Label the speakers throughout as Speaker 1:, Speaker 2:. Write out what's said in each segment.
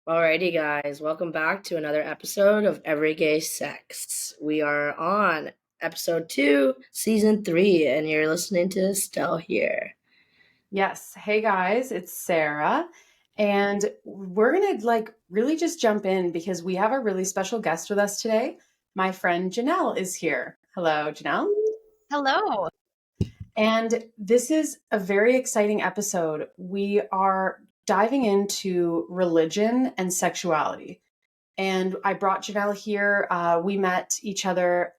Speaker 1: Alrighty, guys, welcome back to another episode of Every Gay Sex. We are on episode 2, season 3, and you're listening to Stel here.
Speaker 2: Yes. Hey guys, it's Sarah. And we're going to really just jump in because we have a really special guest with us today. My friend Janelle is here. Hello, Janelle.
Speaker 3: Hello.
Speaker 2: And this is a very exciting episode. We are diving into religion and sexuality. And I brought Janelle here. We met each other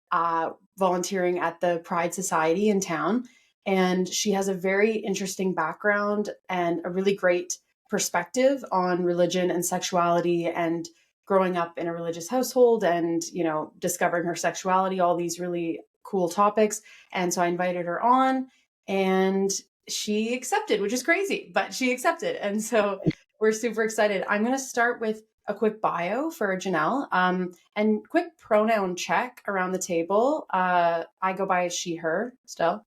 Speaker 2: volunteering at the Pride Society in town. And she has a very interesting background and a really great perspective on religion and sexuality and growing up in a religious household and, discovering her sexuality, all these really cool topics. And so I invited her on and she accepted, which is crazy, but she accepted. And so we're super excited. I'm going to start with a quick bio for Janelle and quick pronoun check around the table. I go by she, her, Stel.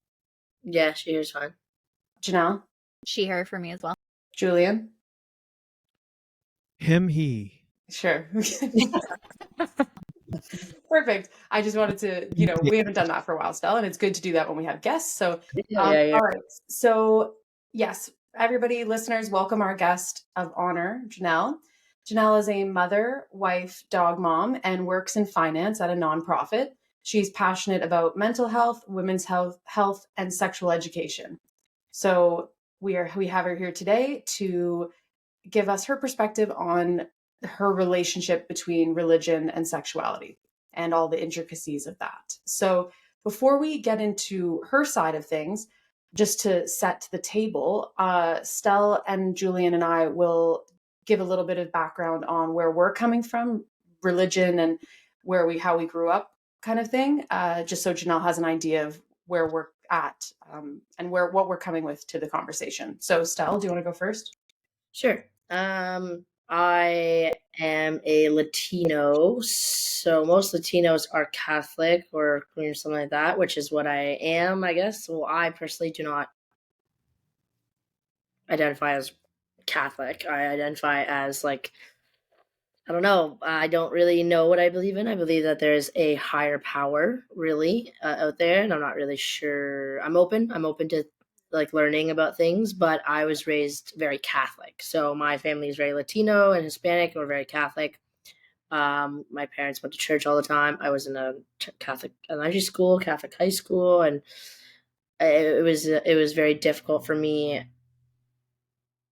Speaker 1: Yeah, she is fine.
Speaker 2: Janelle.
Speaker 3: She, her for me as well.
Speaker 2: Julien.
Speaker 4: Him, he.
Speaker 2: Sure. Perfect. I just wanted to, we haven't done that for a while, Stel, and it's good to do that when we have guests. So,
Speaker 1: Yeah.
Speaker 2: All right. So, yes, everybody, listeners, welcome our guest of honor, Janelle. Janelle is a mother, wife, dog mom, and works in finance at a nonprofit. She's passionate about mental health, women's health, and sexual education. So we have her here today to give us her perspective on her relationship between religion and sexuality and all the intricacies of that. So before we get into her side of things, just to set the table, Stel and Julien and I will give a little bit of background on where we're coming from, religion, and how we grew up, kind of thing. Just so Janelle has an idea of where we're at and what we're coming with to the conversation. So, Stel, do you want to go first?
Speaker 1: Sure. I am a Latino, so most Latinos are Catholic or something like that, which is what I am, I guess. Well, I personally do not identify as Catholic. I identify as I don't know. I don't really know what I believe in. I believe that there's a higher power, really, out there, and I'm not really sure. I'm open. I'm open to learning about things, but I was raised very Catholic. So my family is very Latino and Hispanic, and we're very Catholic. My parents went to church all the time. I was in a Catholic elementary school, Catholic high school, and it was very difficult for me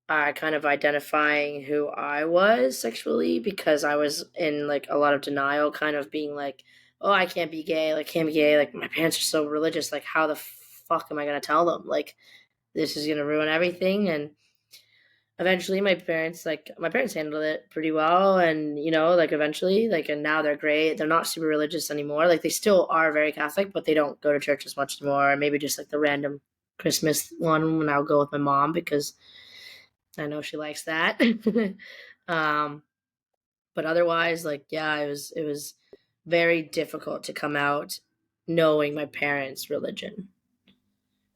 Speaker 1: kind of identifying who I was sexually because I was in a lot of denial, kind of being like, oh, I can't be gay, can't be gay. My parents are so religious. How the fuck am I going to tell them? This is going to ruin everything. And eventually my parents handled it pretty well. And, eventually, and now they're great. They're not super religious anymore. They still are very Catholic, but they don't go to church as much anymore. Maybe just the random Christmas one when I'll go with my mom because I know she likes that. But otherwise, yeah, it was very difficult to come out knowing my parents' religion.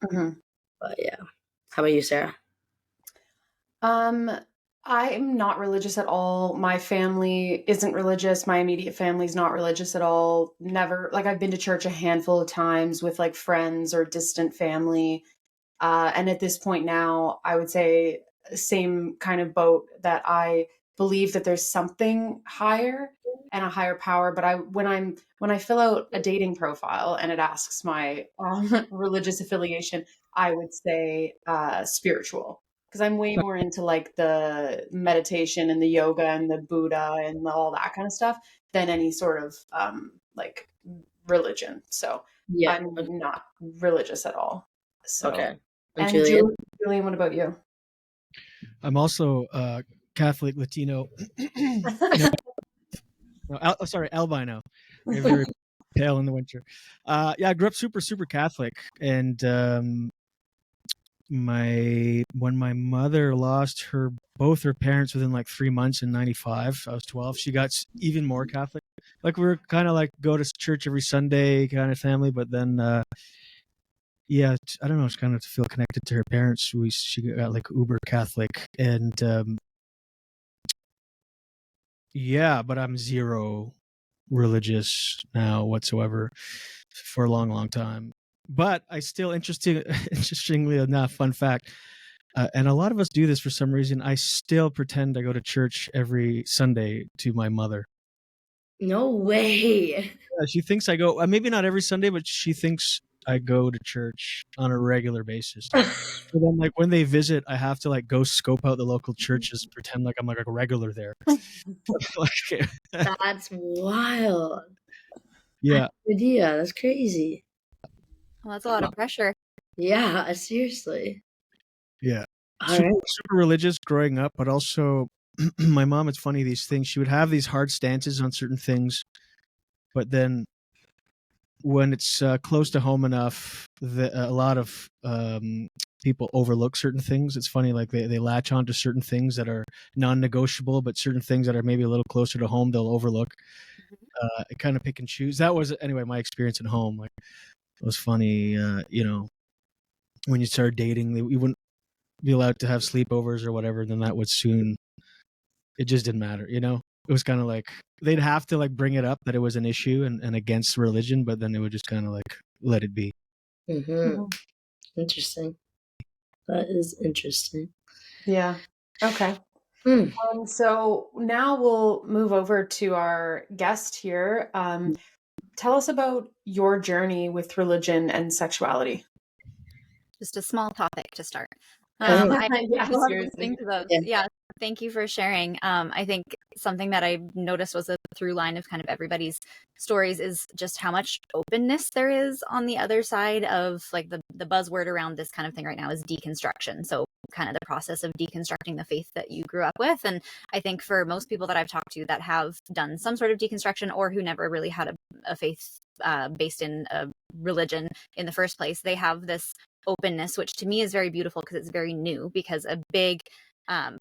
Speaker 2: Mm-hmm.
Speaker 1: But yeah. How about you, Sarah?
Speaker 2: I'm not religious at all. My family isn't religious. My immediate family's not religious at all. Never, I've been to church a handful of times with friends or distant family. And at this point now, I would say same kind of boat that I believe that there's something higher and a higher power. But when I fill out a dating profile and it asks my religious affiliation, I would say spiritual because I'm way more into the meditation and the yoga and the Buddha and all that kind of stuff than any sort of religion. So
Speaker 1: Yeah.
Speaker 2: I'm not religious at all. So.
Speaker 1: Okay.
Speaker 2: And
Speaker 1: Julien?
Speaker 2: Julien, what about you?
Speaker 4: I'm also Catholic Latino. Sorry, albino. They're very pale in the winter. Yeah, I grew up super, super Catholic, and when my mother lost both her parents within 3 months in '95, I was 12. She got even more Catholic. We were kind of go to church every Sunday kind of family, but then yeah, I don't know. It's kind of to feel connected to her parents. She got uber Catholic, and Yeah, but I'm zero religious now whatsoever for a long, long time. But I still, interestingly enough, fun fact, and a lot of us do this for some reason, I still pretend I go to church every Sunday to my mother.
Speaker 1: No way.
Speaker 4: She thinks I go, maybe not every Sunday, but she thinks I go to church on a regular basis. So then, like, when they visit, I have to, like, go scope out the local churches, pretend like I'm, like, a regular there. Like,
Speaker 1: That's wild.
Speaker 4: yeah.
Speaker 1: Idea. That's crazy.
Speaker 3: Well, that's a lot of pressure.
Speaker 1: Yeah, seriously.
Speaker 4: Yeah.
Speaker 1: All right.
Speaker 4: Super religious growing up, but also my mom, it's funny, these things, she would have these hard stances on certain things, but then when it's close to home enough, a lot of people overlook certain things. It's funny, like they latch on to certain things that are non-negotiable, but certain things that are maybe a little closer to home, they'll overlook. Kind of pick and choose. That was, anyway, my experience at home. Like, it was funny, when you started dating, you wouldn't be allowed to have sleepovers or whatever, then that would soon, it just didn't matter, It was kind of like they'd have to, like, bring it up that it was an issue and against religion, but then they would just kind of, like, let it be.
Speaker 1: Mm-hmm. Interesting. That is interesting.
Speaker 2: Yeah. Okay.
Speaker 1: Hmm.
Speaker 2: So now we'll move over to our guest here. Tell us about your journey with religion and sexuality.
Speaker 3: Just a small topic to start.
Speaker 1: Oh.
Speaker 3: I
Speaker 2: Yeah,
Speaker 3: love
Speaker 2: seriously.
Speaker 3: listening to those.
Speaker 1: Yeah.
Speaker 3: Yeah, thank you for sharing. I think something that I noticed was a through line of kind of everybody's stories is just how much openness there is on the other side of, like, the buzzword around this kind of thing right now is deconstruction. So kind of the process of deconstructing the faith that you grew up with. And I think for most people that I've talked to that have done some sort of deconstruction or who never really had a faith based in a religion in the first place, they have this openness, which to me is very beautiful because it's very new, because a big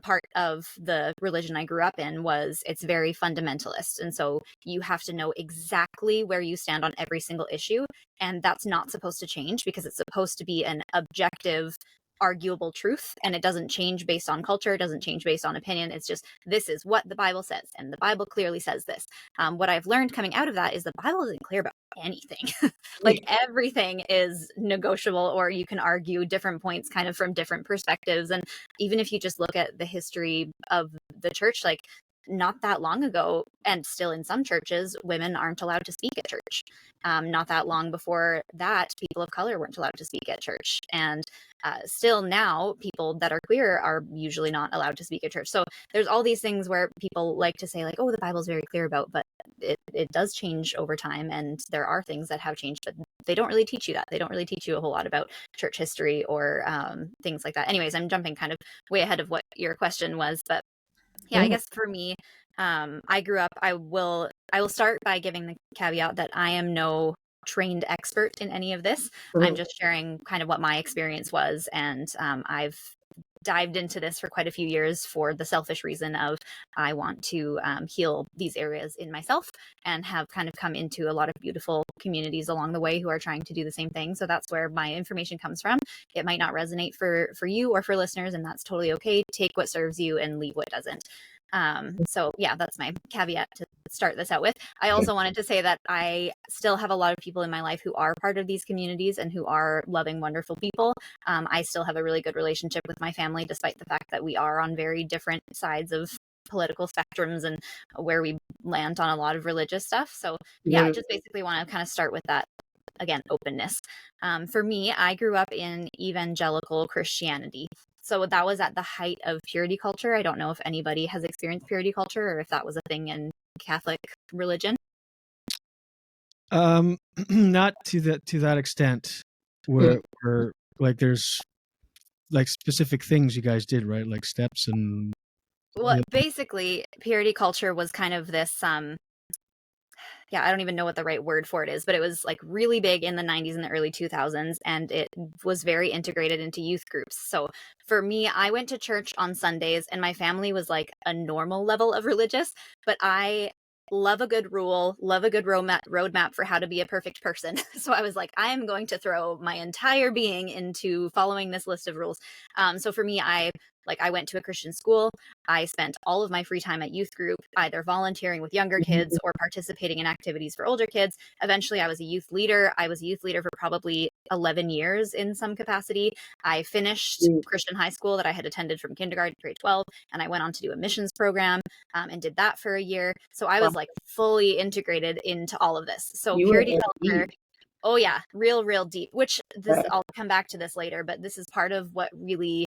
Speaker 3: part of the religion I grew up in was it's very fundamentalist. And so you have to know exactly where you stand on every single issue. And that's not supposed to change because it's supposed to be an objective, arguable truth, and it doesn't change based on culture, it doesn't change based on opinion. It's just, this is what the Bible says, and the Bible clearly says this. What I've learned coming out of that is the Bible isn't clear about anything. Like, everything is negotiable, or you can argue different points kind of from different perspectives. And even if you just look at the history of the church, like, not that long ago, and still in some churches, women aren't allowed to speak at church. Not that long before that, people of color weren't allowed to speak at church. And still now, people that are queer are usually not allowed to speak at church. So there's all these things where people like to say, like, oh, the Bible's very clear about, but it does change over time. And there are things that have changed, but they don't really teach you that. They don't really teach you a whole lot about church history or things like that. Anyways, I'm jumping kind of way ahead of what your question was, but yeah, I guess for me, I grew up, I will start by giving the caveat that I am no trained expert in any of this. I'm just sharing kind of what my experience was. And I've dived into this for quite a few years for the selfish reason of I want to heal these areas in myself, and have kind of come into a lot of beautiful communities along the way who are trying to do the same thing. So that's where my information comes from. It might not resonate for you or for listeners, and that's totally okay. Take what serves you and leave what doesn't. So yeah, that's my caveat to start this out with. I also wanted to say that I still have a lot of people in my life who are part of these communities and who are loving, wonderful people. I still have a really good relationship with my family, despite the fact that we are on very different sides of political spectrums and where we land on a lot of religious stuff. So yeah, just basically want to kind of start with that. Again, openness. For me, I grew up in evangelical Christianity. So that was at the height of purity culture. I don't know if anybody has experienced purity culture or if that was a thing in Catholic religion.
Speaker 4: Not to that extent, where like there's like specific things you guys did, right? Like steps and.
Speaker 3: Well, basically, purity culture was kind of this yeah, I don't even know what the right word for it is, but it was like really big in the 90s and the early 2000s, and it was very integrated into youth groups. So for me, I went to church on Sundays, and my family was like a normal level of religious, but I love a good rule, love a good roadmap for how to be a perfect person. So I was like, I am going to throw my entire being into following this list of rules. So for me, I went to a Christian school. I spent all of my free time at youth group, either volunteering with younger kids or participating in activities for older kids. Eventually, I was a youth leader. I was a youth leader for probably 11 years in some capacity. I finished Christian high school that I had attended from kindergarten to grade 12, and I went on to do a missions program and did that for a year. So I was like fully integrated into all of this. So purity culture. Oh yeah, real deep, which I'll come back to this later, but this is part of what really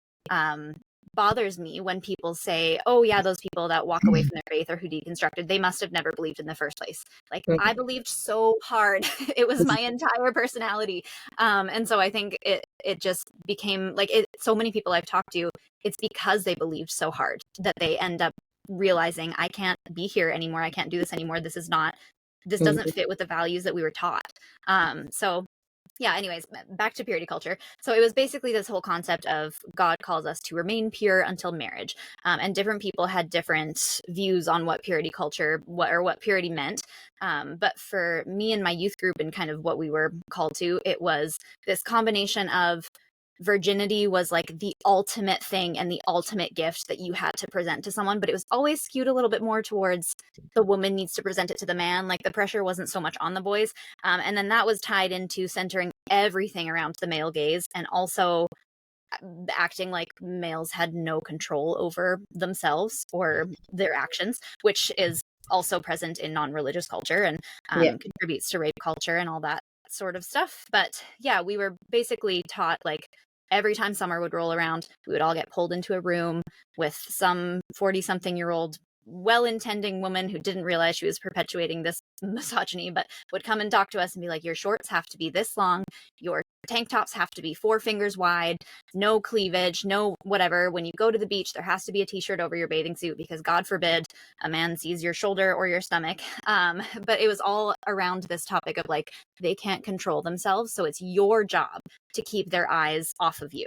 Speaker 3: bothers me when people say, oh yeah, those people that walk away from their faith or who deconstructed, they must have never believed in the first place. Like I believed so hard. It was my entire personality. And so I think it just became like so many people I've talked to, it's because they believed so hard that they end up realizing I can't be here anymore. I can't do this anymore. This doesn't fit with the values that we were taught. So yeah, anyways, back to purity culture. So it was basically this whole concept of God calls us to remain pure until marriage. And different people had different views on what purity culture, what purity meant. But for me and my youth group and kind of what we were called to, it was this combination of virginity was like the ultimate thing and the ultimate gift that you had to present to someone, but it was always skewed a little bit more towards the woman needs to present it to the man. Like the pressure wasn't so much on the boys. And then that was tied into centering everything around the male gaze and also acting like males had no control over themselves or their actions, which is also present in non-religious culture and contributes to rape culture and all that sort of stuff. But yeah, we were basically taught like every time summer would roll around, we would all get pulled into a room with some 40-something-year-old well-intending woman who didn't realize she was perpetuating this misogyny, but would come and talk to us and be like, your shorts have to be this long, your tank tops have to be 4 fingers wide, no cleavage, no whatever. When you go to the beach, there has to be a t-shirt over your bathing suit because God forbid a man sees your shoulder or your stomach. But it was all around this topic of like, they can't control themselves. So it's your job to keep their eyes off of you.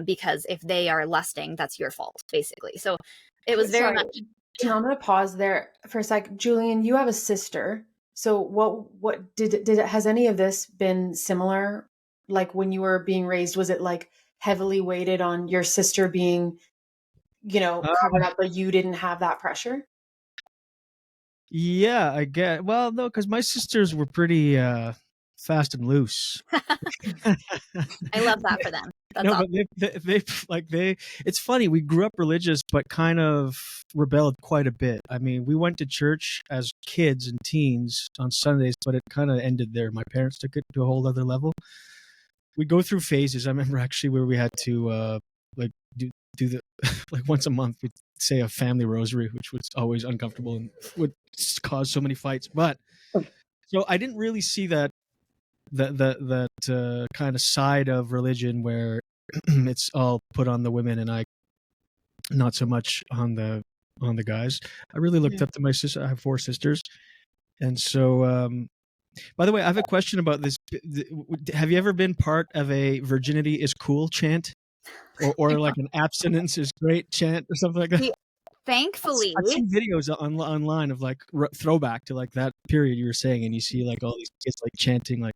Speaker 3: Because if they are lusting, that's your fault, basically. So it was very much...
Speaker 2: I'm going to pause there for a sec. Julien, you have a sister. So what has any of this been similar? Like when you were being raised, was it like heavily weighted on your sister being, covered up, but you didn't have that pressure?
Speaker 4: Yeah, I get. Well, no, because my sisters were pretty fast and loose.
Speaker 3: I love that for them. That's
Speaker 4: no,
Speaker 3: awesome.
Speaker 4: but they. It's funny. We grew up religious, but kind of rebelled quite a bit. I mean, we went to church as kids and teens on Sundays, but it kind of ended there. My parents took it to a whole other level. We go through phases. I remember actually where we had to do the like once a month we'd say a family rosary, which was always uncomfortable and would cause so many fights. But so I didn't really see that kind of side of religion where it's all put on the women and I not so much on the guys. I really looked up to my sister. I have 4 sisters, and so by the way, I have a question about this. Have you ever been part of a virginity is cool chant or like an abstinence is great chant or something like that?
Speaker 3: Thankfully,
Speaker 4: I've seen videos online of like throwback to like that period you were saying, and you see like all these kids like chanting like.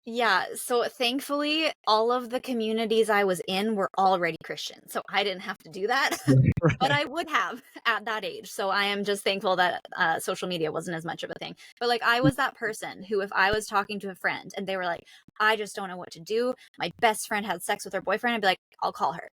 Speaker 3: Yeah, so thankfully, all of the communities I was in were already Christian, so I didn't have to do that,
Speaker 4: Right.
Speaker 3: but I would have at that age. So I am just thankful that social media wasn't as much of a thing. But like, I was that person who, if I was talking to a friend and they were like, I just don't know what to do, my best friend had sex with her boyfriend, I'd be like, I'll call her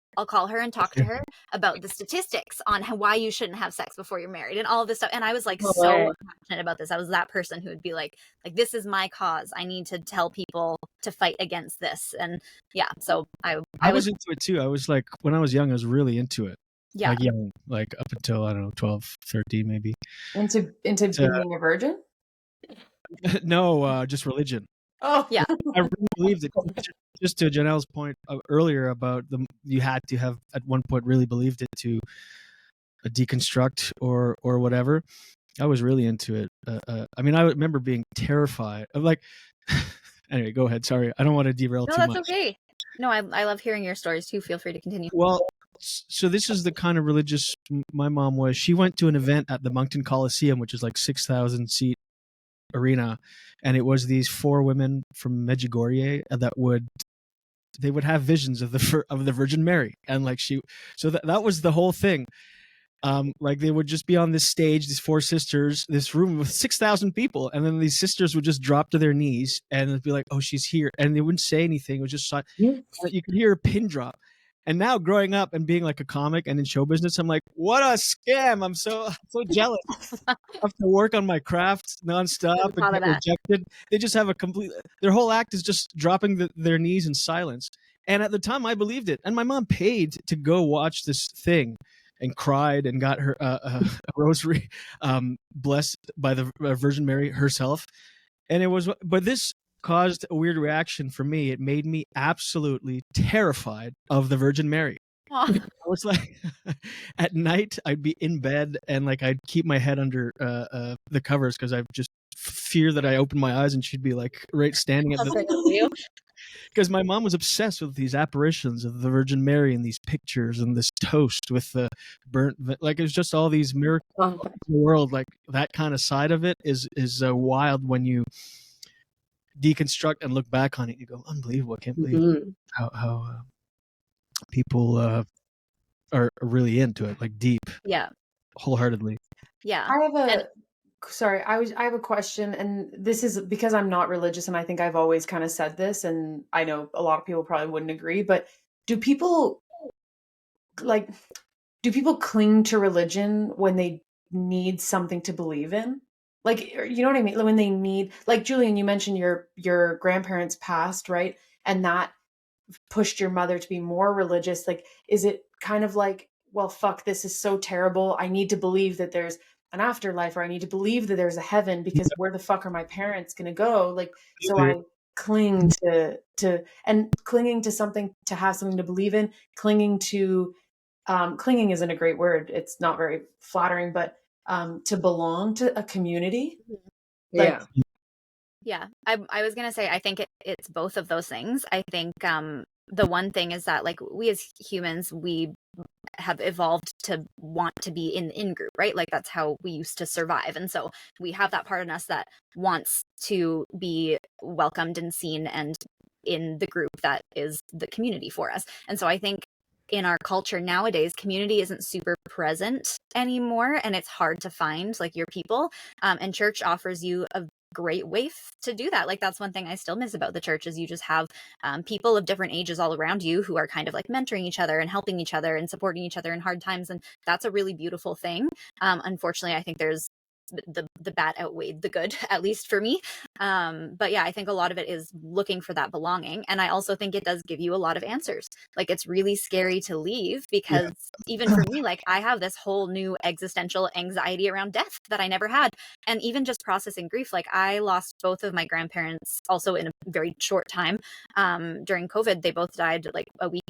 Speaker 3: and talk to her about the statistics on why you shouldn't have sex before you're married and all of this stuff. And I was like so passionate about this. I was that person who would be like, this is my cause. I need to tell people to fight against this. And yeah, so I
Speaker 4: was into it too. I was like, when I was young, I was really into it.
Speaker 3: Yeah.
Speaker 4: Like young, like up until, I don't know, 12, 13 maybe.
Speaker 2: Into being a virgin?
Speaker 4: No, just religion.
Speaker 2: Oh,
Speaker 3: yeah.
Speaker 4: I really believed it. Just to Janelle's point earlier about you had to have at one point really believed it to deconstruct or whatever. I was really into it. I mean, I remember being terrified of like. Anyway, go ahead. Sorry, I don't want to derail too much.
Speaker 3: No, that's okay. No, I love hearing your stories too. Feel free to continue.
Speaker 4: Well, So this is the kind of religious my mom was. She went to an event at the Moncton Coliseum, which is like 6,000 seat arena, and it was these 4 women from Medjugorje that would have visions of the Virgin Mary, and like so that was the whole thing. Like they would just be on this stage, these 4 sisters, this room with 6,000 people, and then these sisters would just drop to their knees and it'd be like, "Oh, she's here," and they wouldn't say anything. It was just you could hear a pin drop. And now, growing up and being like a comic and in show business, I'm like, what a scam! I'm so jealous. I have to work on my craft nonstop and get rejected. They just have their whole act is just dropping their knees in silence. And at the time, I believed it. And my mom paid to go watch this thing and cried and got her a rosary blessed by the Virgin Mary herself. And but this caused a weird reaction for me. It made me absolutely terrified of the Virgin Mary. I was like, at night I'd be in bed and like I'd keep my head under the covers because I just fear that I open my eyes and she'd be like right standing at the. Because my mom was obsessed with these apparitions of the Virgin Mary and these pictures and this toast with the burnt, like it was just all these miracles in the world. Like that kind of side of it is wild when you deconstruct and look back on it. You go, unbelievable! I can't believe how people are really into it, like deep, wholeheartedly.
Speaker 3: Yeah.
Speaker 2: I have a question, and this is because I'm not religious, and I think I've always kind of said this, and I know a lot of people probably wouldn't agree, but do people cling to religion when they need something to believe in? Like, you know what I mean? When they need, like Julien, you mentioned your grandparents passed, right? And that pushed your mother to be more religious. Like, is it kind of like, well, fuck, this is so terrible. I need to believe that there's an afterlife, or I need to believe that there's a heaven, because where the fuck are my parents going to go? Like, so I cling to and clinging to something, to have something to believe in, clinging isn't a great word. It's not very flattering, but to belong to a community.
Speaker 1: Yeah.
Speaker 3: Yeah. I was going to say, I think it's both of those things. I think the one thing is that like we as humans, we have evolved to want to be in group, right? Like that's how we used to survive. And so we have that part in us that wants to be welcomed and seen and in the group that is the community for us. And so I think in our culture nowadays, community isn't super present anymore, and it's hard to find like your people. And church offers you a great way to do that. Like that's one thing I still miss about the church, is you just have people of different ages all around you who are kind of like mentoring each other and helping each other and supporting each other in hard times. And that's a really beautiful thing. Unfortunately, I think there's the bad outweighed the good, at least for me. But yeah, I think a lot of it is looking for that belonging. And I also think it does give you a lot of answers. Like it's really scary to leave, because even for me, like I have this whole new existential anxiety around death that I never had. And even just processing grief, like I lost both of my grandparents also in a very short time. During COVID, they both died like a week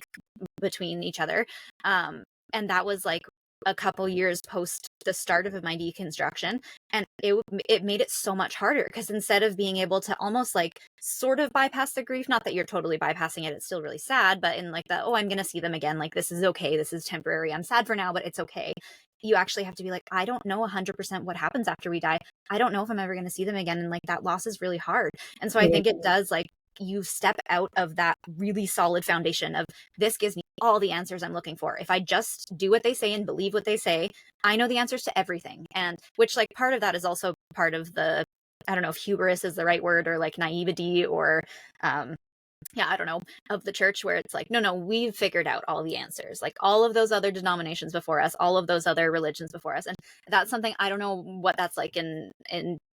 Speaker 3: between each other. And that was like a couple years post the start of my deconstruction, and it made it so much harder, because instead of being able to almost like sort of bypass the grief, not that you're totally bypassing it, it's still really sad, but in like the, oh, I'm gonna see them again, like this is okay, this is temporary, I'm sad for now, but it's okay. You actually have to be like, I don't know 100% what happens after we die. I don't know if I'm ever gonna see them again, and like that loss is really hard. And so I think it does, like, you step out of that really solid foundation of, this gives me all the answers I'm looking for. If I just do what they say and believe what they say, I know the answers to everything. And which, like, part of that is also part of the, I don't know if hubris is the right word, or like naivety, or I don't know, of the church, where it's like, no, we've figured out all the answers, like all of those other denominations before us, all of those other religions before us. And that's something, I don't know what that's like in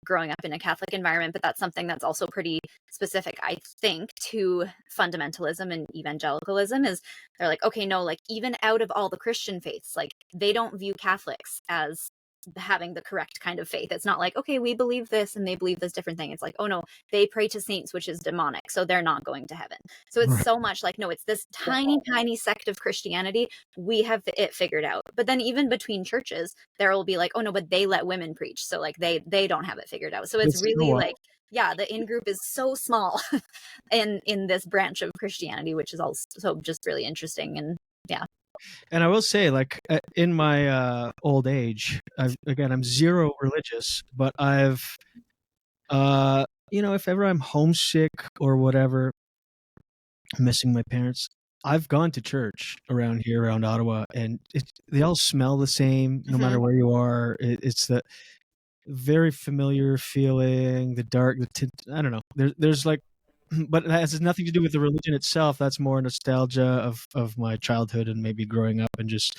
Speaker 3: growing up in a Catholic environment, but that's something that's also pretty specific, I think, to fundamentalism and evangelicalism, is they're like, okay, no, like even out of all the Christian faiths, like they don't view Catholics as having the correct kind of faith. It's not like, okay, we believe this and they believe this different thing. It's like, oh no, they pray to saints, which is demonic, so they're not going to heaven. So it's so much like, no, it's this tiny sect of Christianity, we have it figured out. But then even between churches, there will be like, oh no, but they let women preach, so like they don't have it figured out. So it's really like, yeah, the in-group is so small in this branch of Christianity, which is also just really interesting. And yeah.
Speaker 4: And I will say, like, in my old age, I'm zero religious, but I've, if ever I'm homesick or whatever, missing my parents, I've gone to church around here, around Ottawa, and they all smell the same, no matter where you are. It's the very familiar feeling, the dark, I don't know. There's like, but it has nothing to do with the religion itself. That's more nostalgia of my childhood and maybe growing up and just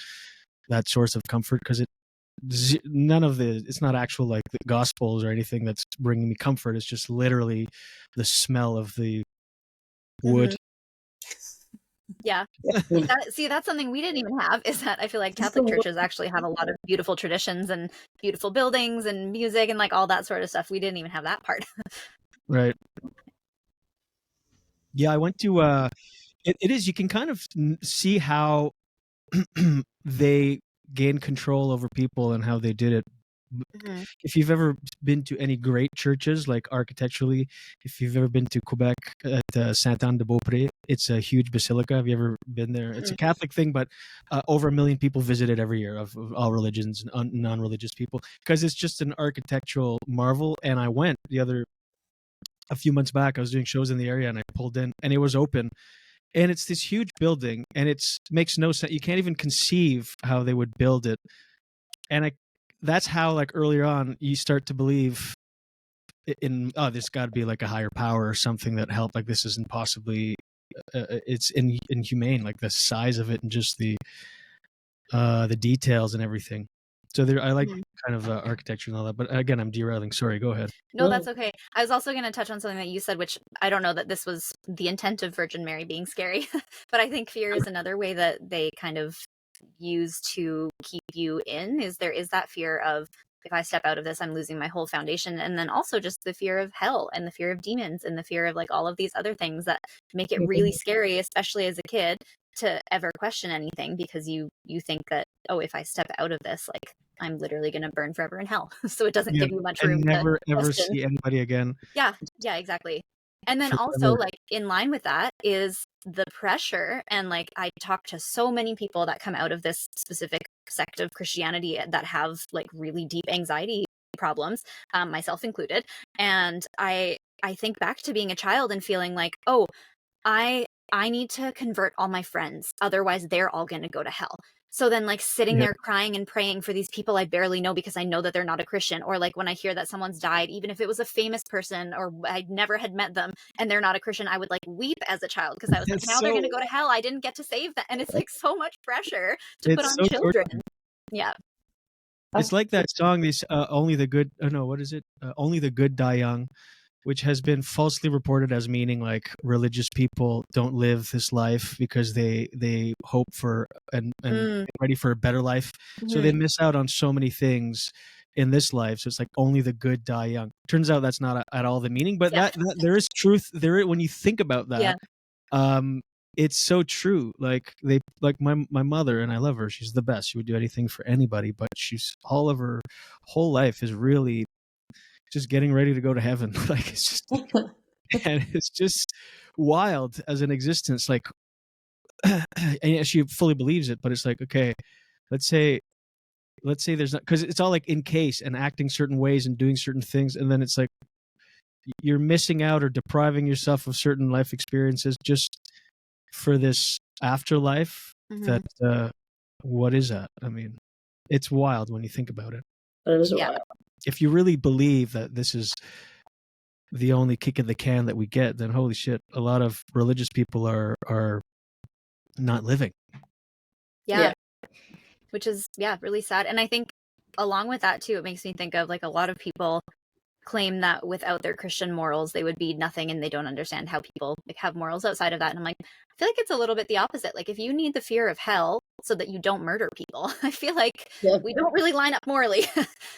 Speaker 4: that source of comfort, because none of it's not actual like the gospels or anything that's bringing me comfort. It's just literally the smell of the wood.
Speaker 3: Yeah. That's something we didn't even have, is that I feel like Catholic churches actually have a lot of beautiful traditions and beautiful buildings and music and like all that sort of stuff. We didn't even have that part.
Speaker 4: Right. Yeah, I went to it is, you can kind of see how they gained control over people and how they did it. If you've ever been to any great churches, like architecturally, if you've ever been to Quebec at Saint-Anne-de-Beaupré, it's a huge basilica. Have you ever been there? It's a Catholic thing, but over 1 million people visit it every year, of all religions and non-religious people, because it's just an architectural marvel. And I went a few months back. I was doing shows in the area and I pulled in and it was open. And it's this huge building and it makes no sense. You can't even conceive how they would build it. And that's how, like, earlier on, you start to believe in, there's got to be like a higher power or something that helped. Like, this isn't possibly, it's inhumane, like the size of it and just the details and everything. So I like kind of architecture and all that. But again, I'm derailing. Sorry, go ahead.
Speaker 3: No, that's okay. I was also going to touch on something that you said, which I don't know that this was the intent of Virgin Mary being scary, but I think fear is another way that they kind of use to keep you in. There is that fear of, if I step out of this, I'm losing my whole foundation. And then also just the fear of hell and the fear of demons and the fear of like all of these other things that make it really scary, especially as a kid, to ever question anything, because you think that, if I step out of this, like I'm literally going to burn forever in hell. So it doesn't give you much room
Speaker 4: and never
Speaker 3: to
Speaker 4: ever
Speaker 3: question.
Speaker 4: see anybody again.
Speaker 3: Yeah, exactly. And then also, like, in line with that is the pressure. And like, I talk to so many people that come out of this specific sect of Christianity that have like really deep anxiety problems, myself included. And I think back to being a child and feeling like, I need to convert all my friends, otherwise they're all going to go to hell. So then, like, sitting there crying and praying for these people I barely know because I know that they're not a Christian, or like when I hear that someone's died, even if it was a famous person or I never had met them and they're not a Christian, I would like weep as a child because I was like, now they're going to go to hell. I didn't get to save them. And it's like so much pressure to put on children. Yeah.
Speaker 4: It's like that song, only the good, no, what is it? Only the good die young, which has been falsely reported as meaning like religious people don't live this life because they hope for and ready for a better life. So they miss out on so many things in this life. So it's like only the good die young. Turns out that's not at all the meaning, but that there is truth there when you think about that. It's so true. Like my mother, and I love her. She's the best. She would do anything for anybody, but she's all of her whole life is really just getting ready to go to heaven. Like, it's just and it's just wild as an existence. Like, and she fully believes it, but it's like, okay, let's say there's not, because it's all like in case and acting certain ways and doing certain things, and then it's like you're missing out or depriving yourself of certain life experiences just for this afterlife. That what is that? I mean, it's wild when you think about it.
Speaker 1: It is wild.
Speaker 4: If you really believe that this is the only kick in the can that we get, then holy shit, a lot of religious people are not living.
Speaker 3: Yeah. Which is, really sad. And I think along with that too, it makes me think of like a lot of people claim that without their Christian morals, they would be nothing, and they don't understand how people like have morals outside of that. And I'm like, I feel like it's a little bit the opposite. Like, if you need the fear of hell so that you don't murder people, I feel like we don't really line up morally.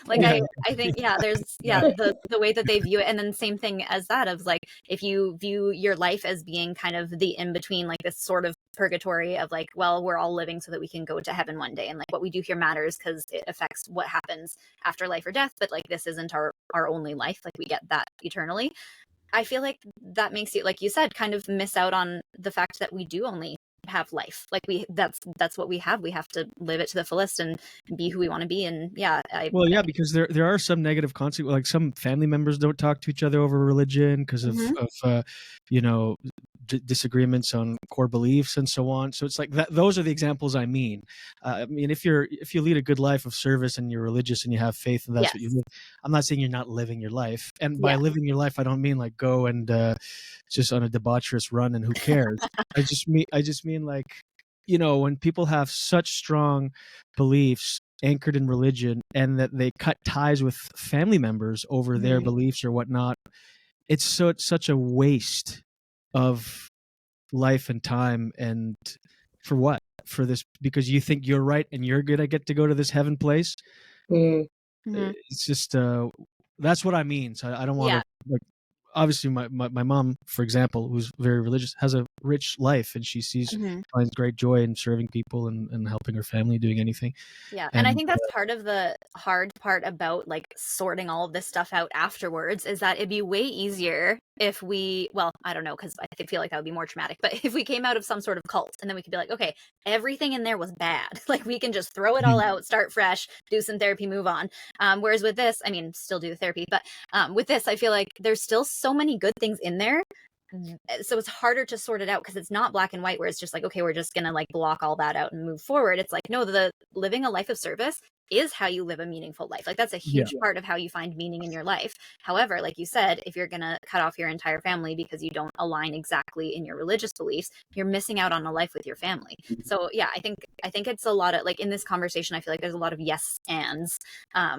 Speaker 3: Like, I think, there's, the way that they view it. And then same thing as that of like, if you view your life as being kind of the in-between, like this sort of purgatory of like, well, we're all living so that we can go to heaven one day. And like what we do here matters because it affects what happens after life or death. But like, this isn't our only life. Like, we get that eternally. I feel like that makes you, like you said, kind of miss out on the fact that we do only have life. Like that's what we have. We have to live it to the fullest and be who we want to be. And
Speaker 4: Well, yeah, because there are some negative consequences. Like some family members don't talk to each other over religion because of you know, disagreements on core beliefs and so on. So it's like that. Those are the examples I mean. I mean, if you lead a good life of service and you're religious and you have faith and that's what you live, I'm not saying you're not living your life. And by living your life, I don't mean like go and just on a debaucherous run and who cares. I just mean like, you know, when people have such strong beliefs anchored in religion and that they cut ties with family members over their beliefs or whatnot, it's such a waste of life and time. And for what? For this, because you think you're right and you're gonna get to go to this heaven place. It's just that's what I mean. So I don't want to, like, obviously my mom, for example, who's very religious, has a rich life and she finds great joy in serving people and helping her family, doing anything.
Speaker 3: And I think that's part of the hard part about like sorting all of this stuff out afterwards, is that it'd be way easier if we, well, I don't know, because I feel like that would be more traumatic, but if we came out of some sort of cult and then we could be like, okay, everything in there was bad. Like we can just throw it all out, start fresh, do some therapy, move on. Whereas with this, I mean, still do the therapy, but with this, I feel like there's still so many good things in there. So it's harder to sort it out because it's not black and white where it's just like, okay, we're just going to like block all that out and move forward. It's like, no, the living a life of service is how you live a meaningful life. Like that's a huge part of how you find meaning in your life. However, like you said, if you're going to cut off your entire family because you don't align exactly in your religious beliefs, you're missing out on a life with your family. So yeah, I think it's a lot of like in this conversation, I feel like there's a lot of yes ands,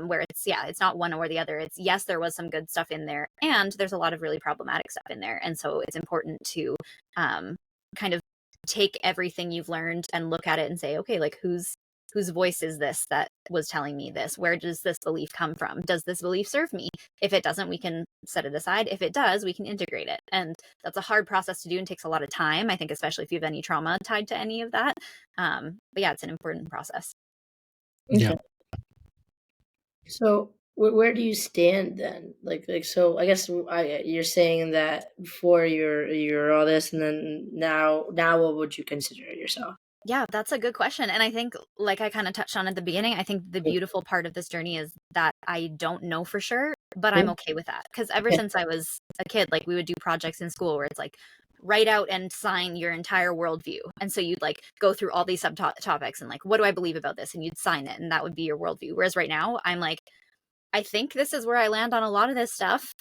Speaker 3: where it's not one or the other. It's yes, there was some good stuff in there and there's a lot of really problematic stuff in there. And so it's important to kind of take everything you've learned and look at it and say, okay, like whose voice is this that was telling me this? Where does this belief come from? Does this belief serve me? If it doesn't, we can set it aside. If it does, we can integrate it. And that's a hard process to do and takes a lot of time, I think, especially if you have any trauma tied to any of that. But yeah, it's an important process.
Speaker 1: Yeah. So where do you stand then? Like so I guess you're saying that before you're all this and then now what would you consider yourself?
Speaker 3: Yeah, that's a good question. And I think, like I kind of touched on at the beginning, I think the beautiful part of this journey is that I don't know for sure, but I'm okay with that. Because ever since I was a kid, like we would do projects in school where it's like, write out and sign your entire worldview. And so you'd like go through all these subtopics and like, what do I believe about this? And you'd sign it and that would be your worldview. Whereas right now, I'm like, I think this is where I land on a lot of this stuff.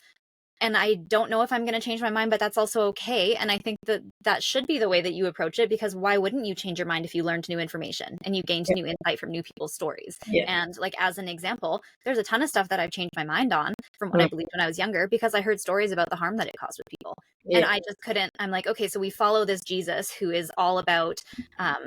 Speaker 3: And I don't know if I'm going to change my mind, but that's also okay. And I think that should be the way that you approach it, because why wouldn't you change your mind if you learned new information and you gained new insight from new people's stories? And like, as an example, there's a ton of stuff that I've changed my mind on from what I believed when I was younger, because I heard stories about the harm that it caused with people. And I just couldn't, I'm like, okay, so we follow this Jesus who is all about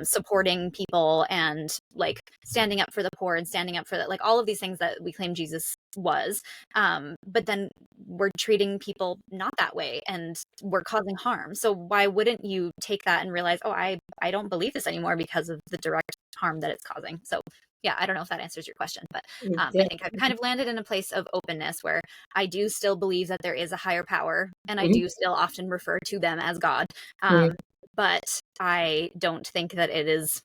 Speaker 3: supporting people and like standing up for the poor and standing up for that, like all of these things that we claim Jesus was. But then we're treating people not that way and we're causing harm. So why wouldn't you take that and realize, oh, I don't believe this anymore because of the direct harm that it's causing? So yeah, I don't know if that answers your question, but I think I've kind of landed in a place of openness where I do still believe that there is a higher power, and I do still often refer to them as God. But I don't think that it is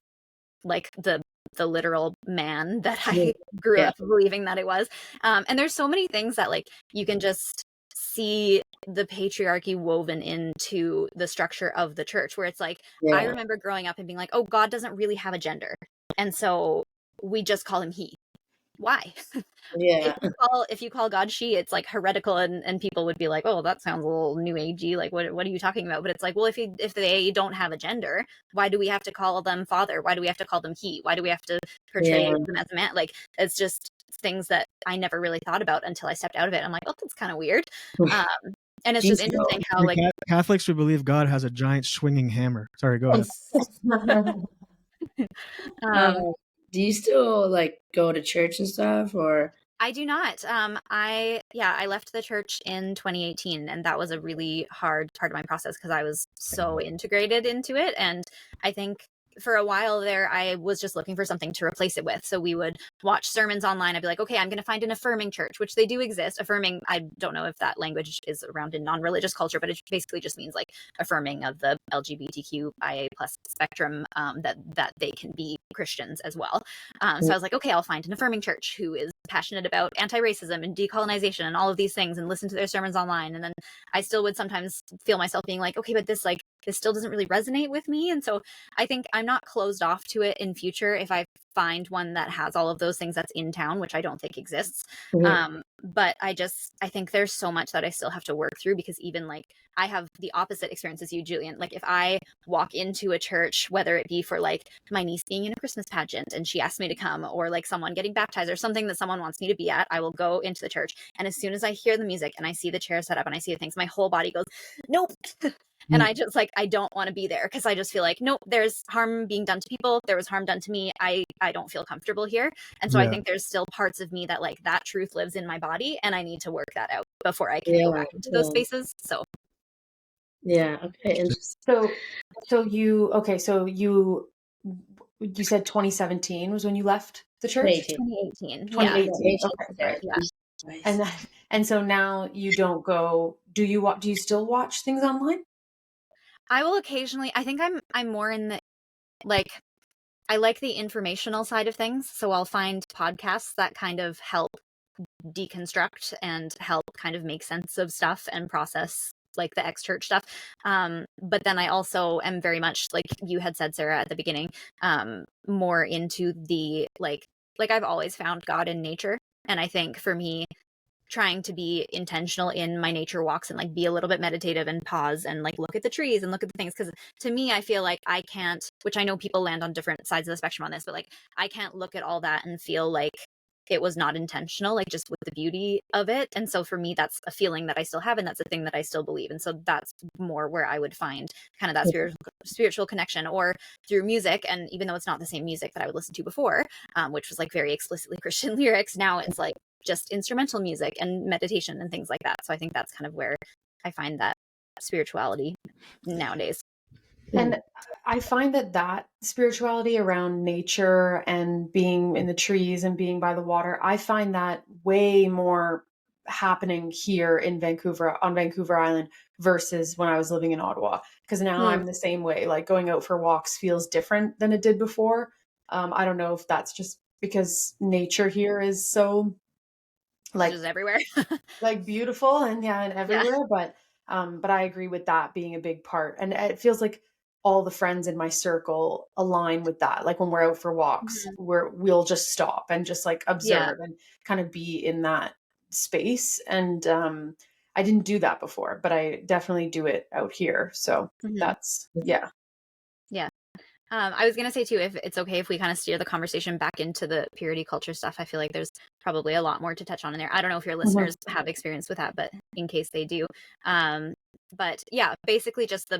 Speaker 3: like the literal man that I grew up believing that it was. And there's so many things that like you can just see the patriarchy woven into the structure of the church, where it's like, I remember growing up and being like, oh, God doesn't really have a gender. And so we just call him he. Why? If you call God she, it's like heretical, and people would be like, oh, that sounds a little new agey. Like, what are you talking about? But it's like, well, if they don't have a gender, why do we have to call them father? Why do we have to call them he? Why do we have to portray them as a man? Like, it's just things that I never really thought about until I stepped out of it. I'm like, oh, that's kind of weird. And it's just interesting how like
Speaker 4: Catholics would believe God has a giant swinging hammer. Sorry, go ahead.
Speaker 1: Do you still like go to church and stuff, or?
Speaker 3: I do not. I left the church in 2018, and that was a really hard part of my process because I was so integrated into it. And I think for a while there, I was just looking for something to replace it with. So we would watch sermons online. I'd be like, okay, I'm going to find an affirming church, which they do exist. Affirming, I don't know if that language is around in non-religious culture, but it basically just means like affirming of the LGBTQIA plus spectrum, that they can be Christians as well. So I was like, okay, I'll find an affirming church who is passionate about anti-racism and decolonization and all of these things, and listen to their sermons online. And then I still would sometimes feel myself being like, okay, but this still doesn't really resonate with me. And so I think I'm not closed off to it in future if I find one that has all of those things that's in town, which I don't think exists. But I think there's so much that I still have to work through, because even like I have the opposite experience as you, Julien. Like if I walk into a church, whether it be for like my niece being in a Christmas pageant and she asked me to come, or like someone getting baptized or something that someone wants me to be at, I will go into the church. And as soon as I hear the music and I see the chair set up and I see the things, my whole body goes, nope. And I just I don't want to be there, because I just feel like, nope, there's harm being done to people. There was harm done to me. I don't feel comfortable here. And so I think there's still parts of me that like that truth lives in my body, and I need to work that out before I can go back into those spaces. So.
Speaker 1: Yeah. Okay. Interesting.
Speaker 2: So you said 2017 was when you left the church?
Speaker 3: 2018.
Speaker 2: 2018.
Speaker 3: Yeah.
Speaker 2: Okay. Yeah. And so now you don't go, do you still watch things online?
Speaker 3: I will occasionally. I think I'm more in the I like the informational side of things, so I'll find podcasts that kind of help deconstruct and help kind of make sense of stuff and process like the ex-church stuff. But then I also am very much, like you had said, Sarah, at the beginning, more into the like I've always found God in nature. And I think for me, trying to be intentional in my nature walks and like be a little bit meditative and pause and like look at the trees and look at the things, because to me I feel like I can't, which I know people land on different sides of the spectrum on this, but like I can't look at all that and feel like it was not intentional, like just with the beauty of it. And so for me, that's a feeling that I still have, and that's a thing that I still believe. And so that's more where I would find kind of that spiritual connection, or through music. And even though it's not the same music that I would listen to before, which was like very explicitly Christian lyrics, now it's like just instrumental music and meditation and things like that. So I think that's kind of where I find that spirituality nowadays.
Speaker 2: And I find that spirituality around nature and being in the trees and being by the water, I find that way more happening here in Vancouver, on Vancouver Island, versus when I was living in Ottawa. Because now I'm the same way. Like going out for walks feels different than it did before. I don't know if that's just because nature here is so like
Speaker 3: just everywhere.
Speaker 2: like beautiful and everywhere. But I agree with that being a big part. And it feels like all the friends in my circle align with that. Like when we're out for walks, we'll just stop and just like observe and kind of be in that space. And I didn't do that before, but I definitely do it out here. So that's
Speaker 3: I was going to say too, if it's okay if we kind of steer the conversation back into the purity culture stuff, I feel like there's probably a lot more to touch on in there. I don't know if your listeners have experience with that, but in case they do. But yeah, basically just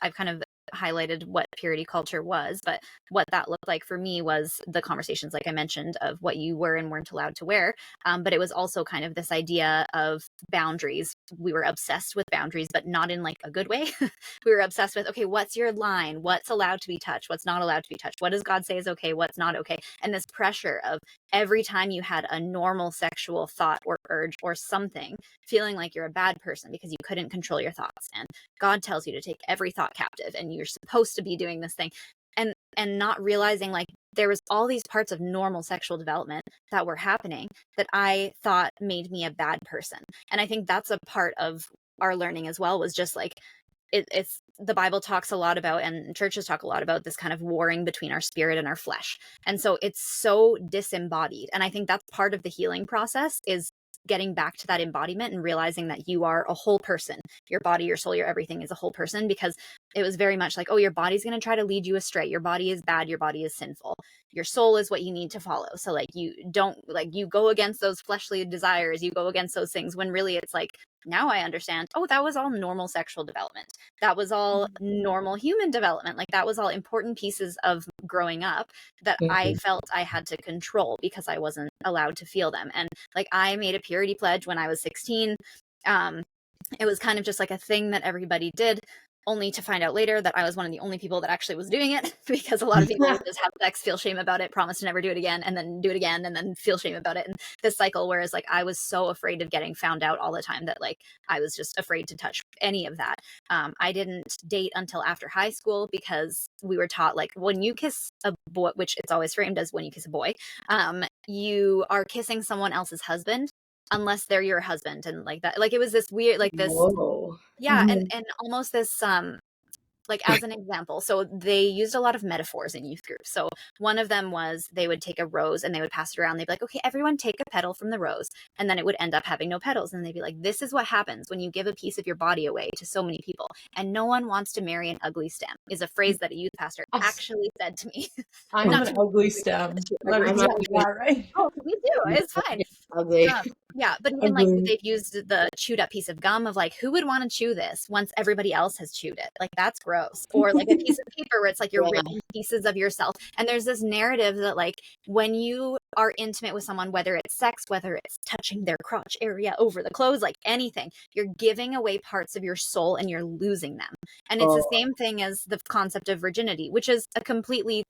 Speaker 3: I've kind of highlighted what purity culture was, but what that looked like for me was the conversations, like I mentioned, of what you were and weren't allowed to wear. But it was also kind of this idea of boundaries. We were obsessed with boundaries, but not in like a good way. We were obsessed with, okay, what's your line? What's allowed to be touched? What's not allowed to be touched? What does God say is okay? What's not okay? And this pressure of every time you had a normal sexual thought or urge or something, feeling like you're a bad person because you couldn't control your thoughts. And God tells you to take every thought captive and you're supposed to be doing this thing. And not realizing like there was all these parts of normal sexual development that were happening that I thought made me a bad person. And I think that's a part of our learning as well, was just like, it's the Bible talks a lot about, and churches talk a lot about, this kind of warring between our spirit and our flesh. And so it's so disembodied. And I think that's part of the healing process, is getting back to that embodiment and realizing that you are a whole person. Your body, your soul, your everything is a whole person, because it was very much like, oh, your body's going to try to lead you astray. Your body is bad. Your body is sinful. Your soul is what you need to follow. So like you don't, like you go against those fleshly desires, you go against those things, when really it's like, now I understand, oh, that was all normal sexual development. That was all normal human development. Like that was all important pieces of growing up that I felt I had to control because I wasn't allowed to feel them. And like I made a purity pledge when I was 16. It was kind of just like a thing that everybody did, only to find out later that I was one of the only people that actually was doing it, because a lot of people would just have sex, feel shame about it, promise to never do it again, and then do it again, and then feel shame about it. And this cycle, whereas like I was so afraid of getting found out all the time that like I was just afraid to touch any of that. I didn't date until after high school, because we were taught like when you kiss a boy, which it's always framed as when you kiss a boy, you are kissing someone else's husband unless they're your husband. And like that, like it was this weird, like this,
Speaker 1: Whoa.
Speaker 3: yeah. And almost this, like as an example, so they used a lot of metaphors in youth groups. So one of them was they would take a rose and they would pass it around. They'd be like, okay, everyone take a petal from the rose. And then it would end up having no petals. And they'd be like, this is what happens when you give a piece of your body away to so many people. And no one wants to marry an ugly stem, is a phrase that a youth pastor actually said to me.
Speaker 2: I'm an ugly stem. Let me tell you that, right?
Speaker 3: Oh, me too. It's fine.
Speaker 1: Ugly.
Speaker 3: Yeah, but even like they've used the chewed up piece of gum of like, who would want to chew this once everybody else has chewed it? Like that's gross. Or like a piece of paper where it's like you're ripping pieces of yourself. And there's this narrative that like when you are intimate with someone, whether it's sex, whether it's touching their crotch area over the clothes, like anything, you're giving away parts of your soul and you're losing them. And it's the same thing as the concept of virginity, which is a completely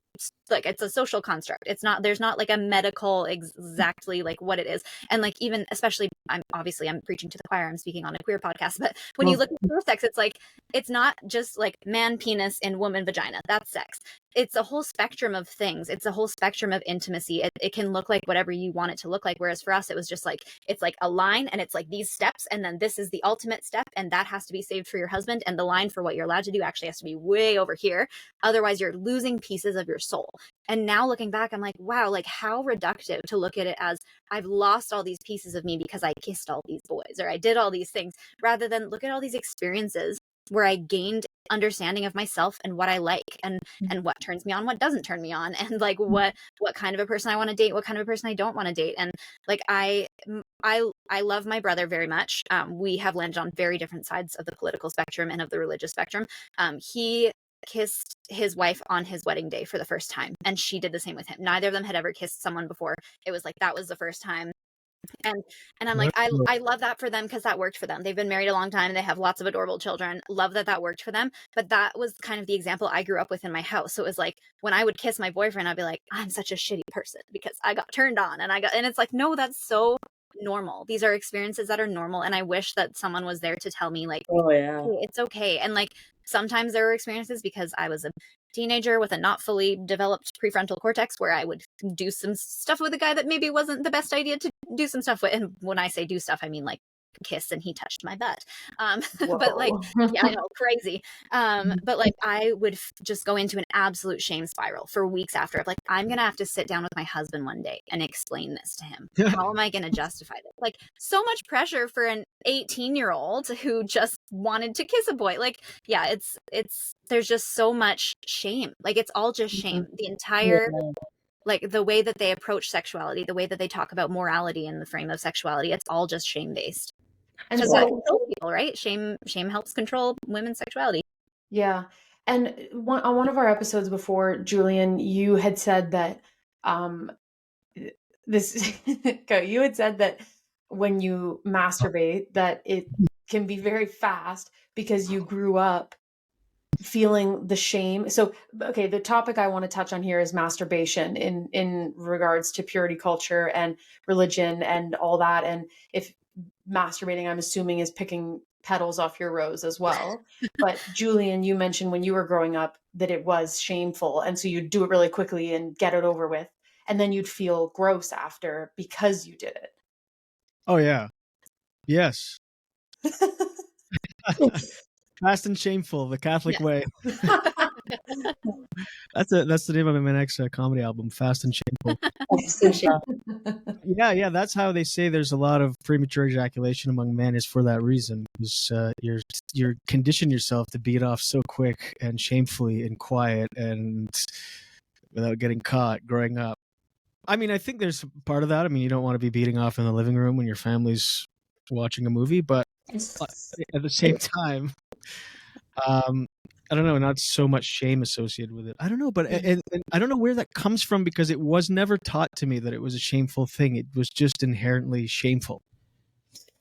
Speaker 3: like, it's a social construct. It's not, there's not like a medical exactly like what it is. And like, even especially, I'm preaching to the choir, I'm speaking on a queer podcast, but when you look at queer sex, it's like, it's not just like man penis and woman vagina. That's sex. It's a whole spectrum of things. It's a whole spectrum of intimacy. It can look like whatever you want it to look like. Whereas for us, it was just like, it's like a line and it's like these steps. And then this is the ultimate step. And that has to be saved for your husband. And the line for what you're allowed to do actually has to be way over here. Otherwise you're losing pieces of your soul. And now looking back, I'm like, wow, like how reductive to look at it as I've lost all these pieces of me because I kissed all these boys or I did all these things, rather than look at all these experiences where I gained understanding of myself and what I like and what turns me on, what doesn't turn me on, and like what kind of a person I want to date, what kind of a person I don't want to date. And like I love my brother very much. We have landed on very different sides of the political spectrum and of the religious spectrum. He kissed his wife on his wedding day for the first time, and she did the same with him. Neither of them had ever kissed someone before. It was like that was the first time. And I'm like, I love that for them, because that worked for them. They've been married a long time. They have lots of adorable children. Love that worked for them. But that was kind of the example I grew up with in my house. So it was like when I would kiss my boyfriend, I'd be like, I'm such a shitty person because I got turned on, and it's like, no, that's so normal. These are experiences that are normal. And I wish that someone was there to tell me like, hey, it's okay. And like sometimes there were experiences because I was a teenager with a not fully developed prefrontal cortex where I would do some stuff with a guy that maybe wasn't the best idea to do some stuff with. And when I say do stuff, I mean like kiss, and he touched my butt. But like, yeah, I know, crazy. But like I would just go into an absolute shame spiral for weeks after, of like, I'm gonna have to sit down with my husband one day and explain this to him. How am I gonna justify this? Like so much pressure for an 18-year-old who just wanted to kiss a boy. Like, yeah, it's there's just so much shame. Like it's all just shame. The entire like the way that they approach sexuality, the way that they talk about morality in the frame of sexuality, it's all just shame based. And so, control people, right? Shame helps control women's sexuality.
Speaker 2: Yeah. And on one of our episodes before, Julien, you had said that you had said that when you masturbate, that it can be very fast because you grew up feeling the shame. So, okay, the topic I want to touch on here is masturbation in regards to purity culture and religion and all that. And if masturbating, I'm assuming, is picking petals off your rose as well. But Julien, you mentioned when you were growing up that it was shameful. And so you'd do it really quickly and get it over with. And then you'd feel gross after because you did it.
Speaker 4: Oh, yeah. Yes. Fast and Shameful, the Catholic way. That's the name of my next comedy album, Fast and Shameful. Yeah, that's how they say there's a lot of premature ejaculation among men, is for that reason. Because you're conditioned yourself to beat off so quick and shamefully and quiet and without getting caught growing up. I mean, I think there's part of that. I mean, you don't want to be beating off in the living room when your family's watching a movie, but at the same time, I don't know, not so much shame associated with it. I don't know, but and I don't know where that comes from, because it was never taught to me that it was a shameful thing. It was just inherently shameful.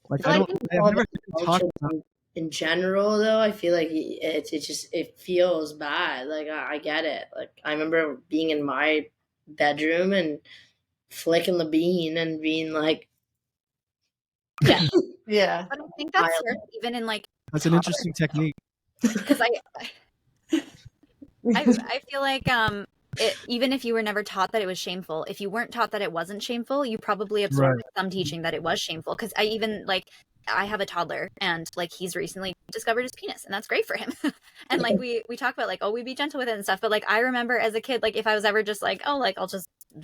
Speaker 4: Like I've never been taught about
Speaker 1: in general, though, I feel like it feels bad. Like I get it. Like I remember being in my bedroom and flicking the bean and being like,
Speaker 3: Yeah.
Speaker 2: Yeah.
Speaker 3: But I think that starts even in like
Speaker 4: That's an interesting technique.
Speaker 3: because I feel like even if you were never taught that it was shameful, if you weren't taught that it wasn't shameful, you probably absorbed some teaching that it was shameful. Because I even like I have a toddler and like he's recently discovered his penis and that's great for him. And like we talk about like, oh, we be gentle with it and stuff. But like I remember as a kid, like if I was ever just like, oh, like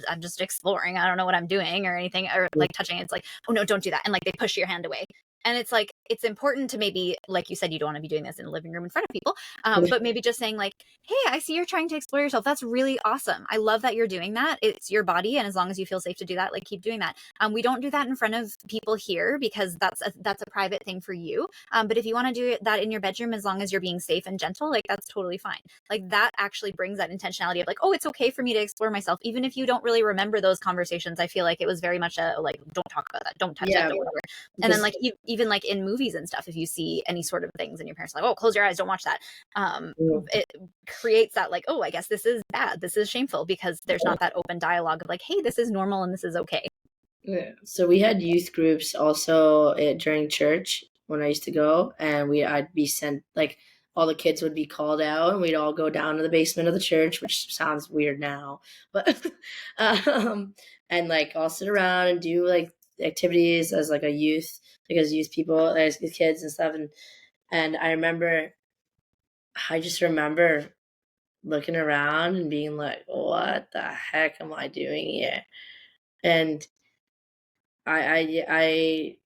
Speaker 3: I'm just exploring, I don't know what I'm doing or anything, or like touching it, it's like, oh no, don't do that. And like they push your hand away. And it's like, it's important to maybe, like you said, you don't want to be doing this in a living room in front of people. But maybe just saying like, hey, I see you're trying to explore yourself. That's really awesome. I love that you're doing that. It's your body. And as long as you feel safe to do that, like keep doing that. We don't do that in front of people here because that's a private thing for you. But if you want to do that in your bedroom, as long as you're being safe and gentle, like that's totally fine. Like that actually brings that intentionality of like, oh, it's okay for me to explore myself. Even if you don't really remember those conversations, I feel like it was very much a like, don't talk about that. Don't touch that. Don't whatever. And then like, even like in movies and stuff, if you see any sort of things and your parents are like, oh, close your eyes, don't watch that. It creates that like, oh, I guess this is bad. This is shameful because there's not that open dialogue of like, hey, this is normal and this is okay.
Speaker 1: Yeah. So we had youth groups also during church when I used to go, and I'd be sent like all the kids would be called out, and we'd all go down to the basement of the church, which sounds weird now, but and like all sit around and do like activities as like a youth, like as youth people, as kids and stuff, and I just remember looking around and being like, what the heck am I doing here? And I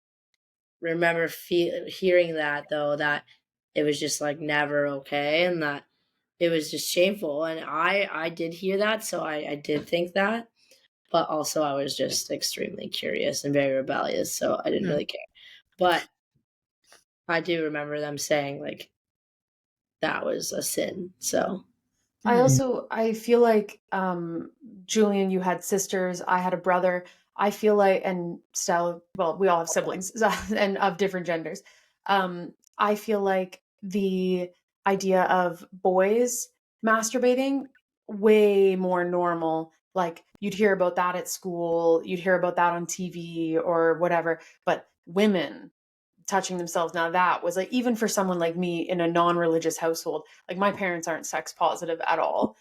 Speaker 1: remember hearing that though, that it was just like never okay and that it was just shameful. And I did hear that, so I did think that, but also I was just extremely curious and very rebellious, so I didn't really care. But I do remember them saying like that was a sin. So
Speaker 2: I feel like, Julien, you had sisters, I had a brother. I feel like, and Stel, well, we all have siblings and of different genders. I feel like the idea of boys masturbating way more normal. Like you'd hear about that at school, you'd hear about that on TV or whatever, but women touching themselves, now that was like, even for someone like me in a non-religious household, like my parents aren't sex positive at all,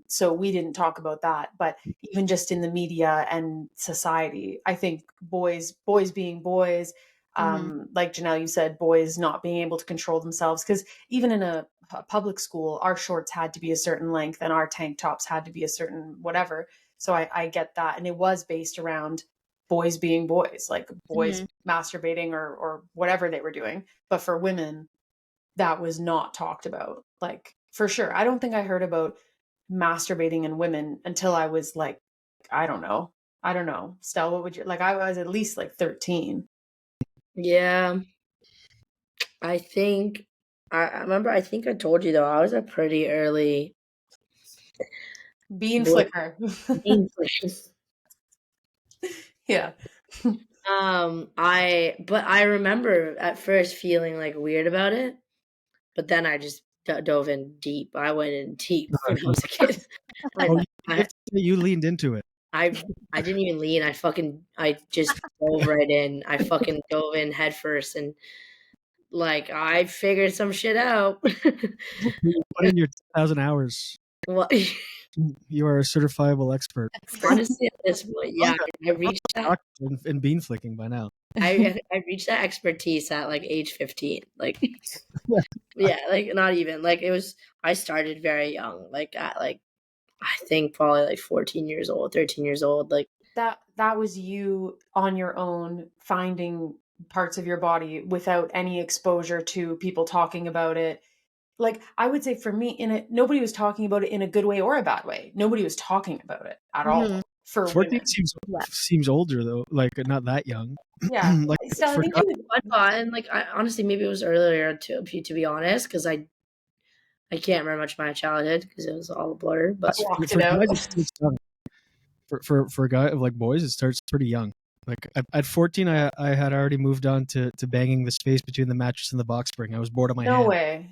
Speaker 2: so we didn't talk about that. But even just in the media and society, I think boys being boys, like Janelle, you said, boys not being able to control themselves, because even in a public school, our shorts had to be a certain length and our tank tops had to be a certain whatever. So I get that, and it was based around boys being boys, like boys masturbating or whatever they were doing. But for women, that was not talked about. Like for sure. I don't think I heard about masturbating in women until I was like, I don't know. Stel, what would you like? I was at least like 13.
Speaker 1: yeah, I think I remember. I think I told you though I was a pretty early
Speaker 2: Bean
Speaker 1: boy.
Speaker 2: flicker.
Speaker 1: Bean flicker.
Speaker 2: Yeah.
Speaker 1: I remember at first feeling like weird about it, but then I just dove in deep. I went in deep when I was a kid.
Speaker 4: Oh,
Speaker 1: I,
Speaker 4: you leaned into it.
Speaker 1: I didn't even lean. I just dove right in. I fucking dove in head first, and like I figured some shit out.
Speaker 4: You put in your 10,000 hours.
Speaker 1: Well,
Speaker 4: You are a certifiable expert.
Speaker 1: honestly, at this point, yeah, I reached that.
Speaker 4: In bean flicking by now.
Speaker 1: I reached that expertise at like age 15. Like, yeah, like not even like it was. I started very young, like at like I think probably like 14 years old, 13 years old. Like
Speaker 2: That was you on your own finding parts of your body without any exposure to people talking about it. Like I would say for me, nobody was talking about it in a good way or a bad way. Nobody was talking about it at all for
Speaker 4: 14
Speaker 2: women.
Speaker 4: seems older though, like not that young.
Speaker 2: Yeah.
Speaker 4: Like
Speaker 2: Still, I
Speaker 4: for
Speaker 2: think
Speaker 4: guys,
Speaker 1: and like I honestly maybe it was earlier to be honest, because I can't remember much of my childhood because it was all a blur. But
Speaker 2: blocked
Speaker 4: for
Speaker 2: it out.
Speaker 4: guys, it starts young. For a guy of like boys, it starts pretty young. Like at 14, I had already moved on to banging the space between the mattress and the box spring. I was bored on my
Speaker 2: No
Speaker 4: hand.
Speaker 2: way.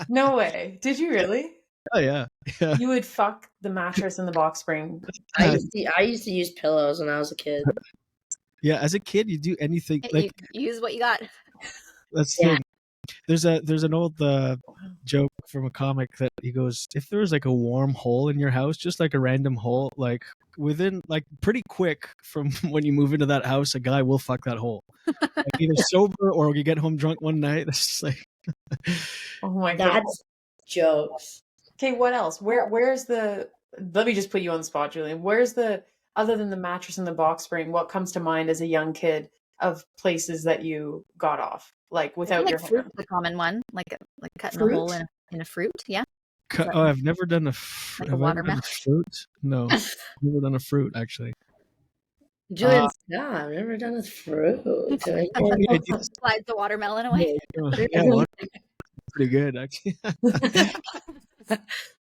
Speaker 2: No way. Did you really?
Speaker 4: Oh yeah, yeah.
Speaker 2: You would fuck the mattress and the box spring.
Speaker 1: I used to use pillows when I was a kid.
Speaker 4: Yeah, as a kid, you do anything. Like
Speaker 3: You use what you got.
Speaker 4: that's the
Speaker 1: Yeah.
Speaker 4: thing. There's an old joke from a comic that he goes, if there was like a warm hole in your house, just like a random hole, like within like pretty quick from when you move into that house, a guy will fuck that hole. Like either sober or you get home drunk one night. It's just like
Speaker 2: Oh my god.
Speaker 1: That's jokes.
Speaker 2: Okay, what else? Where's the let me just put you on the spot, Julian. Where's the other than the mattress and the box spring, what comes to mind as a young kid of places that you got off? Like without your
Speaker 3: fruit,
Speaker 2: hand?
Speaker 3: the common one, like cutting
Speaker 1: Fruit?
Speaker 3: a hole in a fruit. Yeah.
Speaker 4: oh, I've never done a
Speaker 3: Like a
Speaker 4: have I ever done
Speaker 3: watermelon?
Speaker 4: a fruit. No, I've never done a fruit actually.
Speaker 1: Julian, yeah, I've never done a fruit.
Speaker 4: Yeah,
Speaker 3: Slides the watermelon away.
Speaker 4: yeah, pretty good actually. I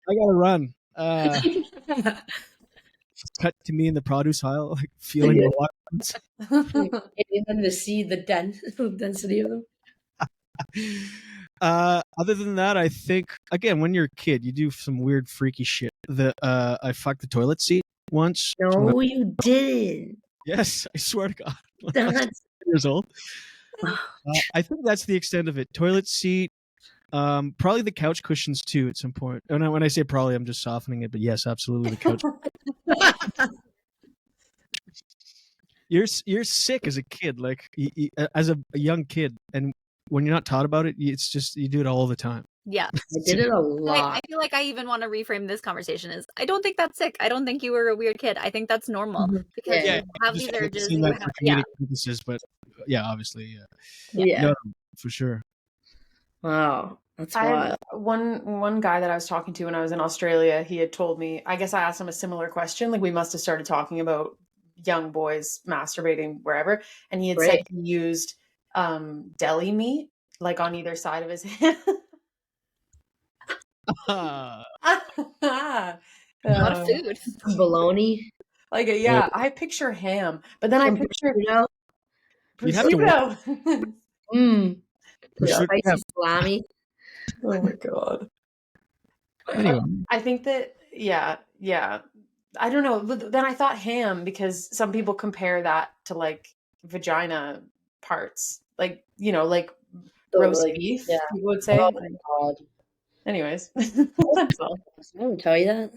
Speaker 4: gotta run. Cut to me in the produce aisle, like feeling the watermelons.
Speaker 1: And to see the density of them.
Speaker 4: Other than that, I think again when you're a kid, you do some weird, freaky shit. I fucked the toilet seat once.
Speaker 1: No, you didn't.
Speaker 4: Yes, I swear to God. When I was
Speaker 1: That's
Speaker 4: 10 years old. I think that's the extent of it. Toilet seat, probably the couch cushions too. At some point, and when I say probably, I'm just softening it. But yes, absolutely the couch. You're sick as a kid, like as a young kid, and when you're not taught about it, it's just you do it all the time.
Speaker 3: Yeah.
Speaker 1: I did it a lot.
Speaker 3: I feel like I even want to reframe this conversation as I don't think that's sick. I don't think you were a weird kid. I think that's normal because
Speaker 1: Yeah.
Speaker 3: you have
Speaker 4: Just
Speaker 3: these
Speaker 4: like
Speaker 3: urges.
Speaker 4: seeing
Speaker 3: You
Speaker 4: that
Speaker 3: have,
Speaker 4: for comedic purposes, but yeah, obviously,
Speaker 1: Yeah.
Speaker 4: no, for sure.
Speaker 1: Wow. That's
Speaker 2: I
Speaker 1: wild.
Speaker 2: one guy that I was talking to when I was in Australia, he had told me, I guess I asked him a similar question. Like we must have started talking about young boys masturbating wherever. And he had said
Speaker 1: Right.
Speaker 2: he used deli meat like on either side of his hand.
Speaker 4: Ah,
Speaker 3: a lot of food.
Speaker 1: Bologna.
Speaker 2: Like yeah, I picture ham, but then I
Speaker 1: Some
Speaker 2: picture
Speaker 1: prosciutto.
Speaker 4: You'd have to
Speaker 2: prosciutto.
Speaker 4: prosciutto. Yeah.
Speaker 1: Spicy salami.
Speaker 2: Oh my god.
Speaker 4: Anyway,
Speaker 2: I think that yeah. I don't know. But then I thought ham because some people compare that to like vagina parts, like like
Speaker 1: So,
Speaker 2: roast
Speaker 1: like,
Speaker 2: beef.
Speaker 1: yeah.
Speaker 2: People would say.
Speaker 1: Oh
Speaker 2: Like,
Speaker 1: my god.
Speaker 2: anyways, that's all.
Speaker 1: Someone tell you that?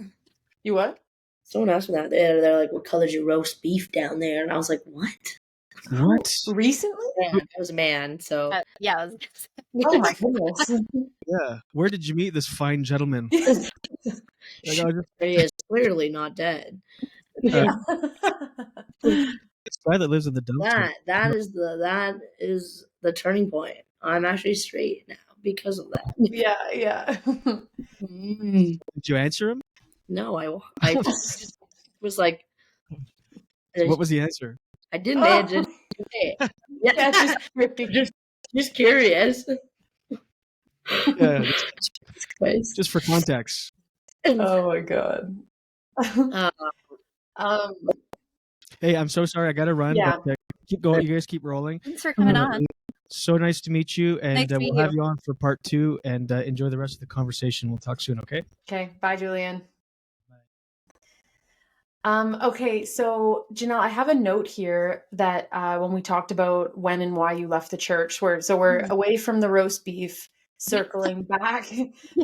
Speaker 2: You what?
Speaker 1: Someone asked me that. They're like, "What color's your roast beef down there?" And I was like, "What?"
Speaker 4: what?
Speaker 2: Recently?
Speaker 1: Yeah, it was a man. So
Speaker 3: Yeah. I was
Speaker 2: Oh my goodness.
Speaker 4: Yeah, where did you meet this fine gentleman? Like, I was just,
Speaker 1: he is clearly not dead.
Speaker 2: Yeah.
Speaker 4: this guy that lives in the dumpster.
Speaker 1: That is the turning point. I'm actually straight now because of that.
Speaker 2: yeah.
Speaker 1: Mm.
Speaker 4: Did you answer him?
Speaker 1: No, I just was like,
Speaker 4: What was the answer?
Speaker 1: I didn't answer. Yeah,
Speaker 2: Yeah,
Speaker 1: just curious.
Speaker 4: Yeah,
Speaker 1: Anyways.
Speaker 4: just for context.
Speaker 2: oh my god. um
Speaker 4: Hey, I'm so sorry. I gotta run.
Speaker 2: Yeah.
Speaker 4: But keep going. You guys keep rolling.
Speaker 3: Thanks for coming on.
Speaker 4: So nice to meet you, and
Speaker 3: Nice to meet
Speaker 4: we'll have
Speaker 3: you.
Speaker 4: you on for part 2. And enjoy the rest of the conversation. We'll talk soon. Okay.
Speaker 2: Okay, bye Julian. Okay, so Janelle, I have a note here that when we talked about when and why you left the church, we're away from the roast beef, circling back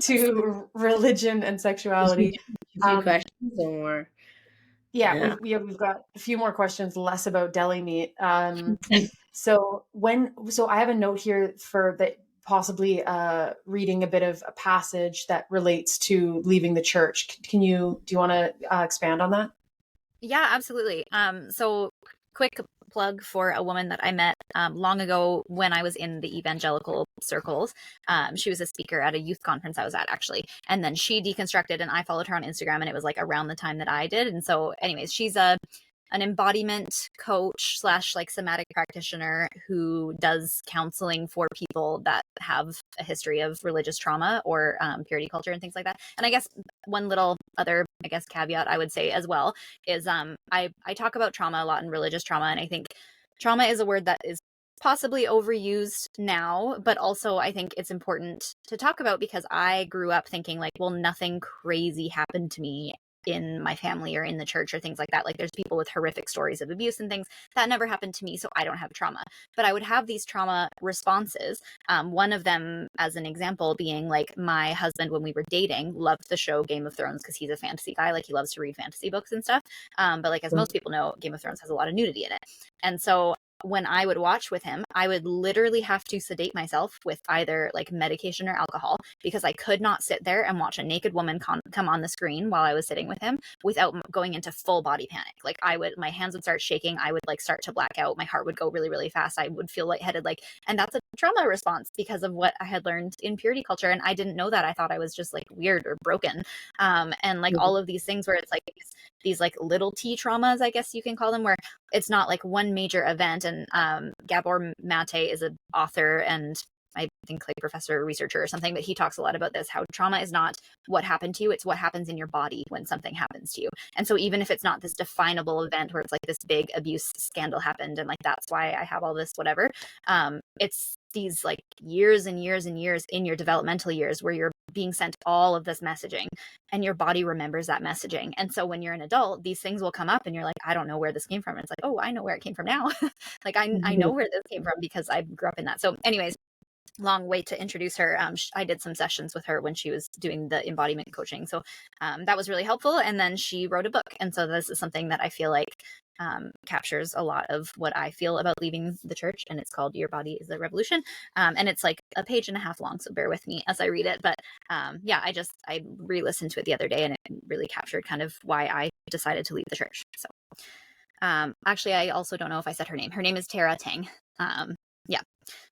Speaker 2: to religion and sexuality.
Speaker 1: A few questions or
Speaker 2: Yeah, we've got a few more questions, less about deli meat. So I have a note here for that possibly reading a bit of a passage that relates to leaving the church. Do you want to expand on that?
Speaker 3: Yeah, absolutely. So quick plug for a woman that I met long ago when I was in the evangelical circles. She was a speaker at a youth conference I was at, actually. And then she deconstructed and I followed her on Instagram, and it was like around the time that I did. And so anyways, she's an embodiment coach / like somatic practitioner who does counseling for people that have a history of religious trauma or purity culture and things like that. And I guess one little other I guess, caveat I would say as well is I talk about trauma a lot and religious trauma. And I think trauma is a word that is possibly overused now, but also I think it's important to talk about because I grew up thinking like, well, nothing crazy happened to me in my family or in the church or things like that. Like there's people with horrific stories of abuse and things that never happened to me, so I don't have trauma. But I would have these trauma responses. One of them, as an example, being like my husband, when we were dating, loved the show Game of Thrones because he's a fantasy guy. Like he loves to read fantasy books and stuff. But like as most people know, Game of Thrones has a lot of nudity in it. And so when I would watch with him, I would literally have to sedate myself with either like medication or alcohol because I could not sit there and watch a naked woman come on the screen while I was sitting with him without going into full body panic. Like my hands would start shaking. I would like start to black out. My heart would go really, really fast. I would feel lightheaded. And that's a trauma response because of what I had learned in purity culture. And I didn't know that. I thought I was just like weird or broken. And like all of these things where it's like these like little T traumas, I guess you can call them, where it's not like one major event. And Gabor Mate is an author and I think like professor or researcher or something, but he talks a lot about this, how trauma is not what happened to you, it's what happens in your body when something happens to you. And so even if it's not this definable event where it's like this big abuse scandal happened and like that's why I have all this whatever, it's these like years and years and years in your developmental years where you're being sent all of this messaging and your body remembers that messaging. And so when you're an adult, these things will come up and you're like, I don't know where this came from. And it's like, oh, I know where it came from now. Like I know where this came from because I grew up in that. So anyways, long way to introduce her. I did some sessions with her when she was doing the embodiment coaching. So that was really helpful. And then she wrote a book. And so this is something that I feel like captures a lot of what I feel about leaving the church. And it's called Your Body is a Revolution. And it's like a page and a half long. So bear with me as I read it. But yeah, I re-listened to it the other day and it really captured kind of why I decided to leave the church. So actually, I also don't know if I said her name. Her name is Tara Tang. Yeah.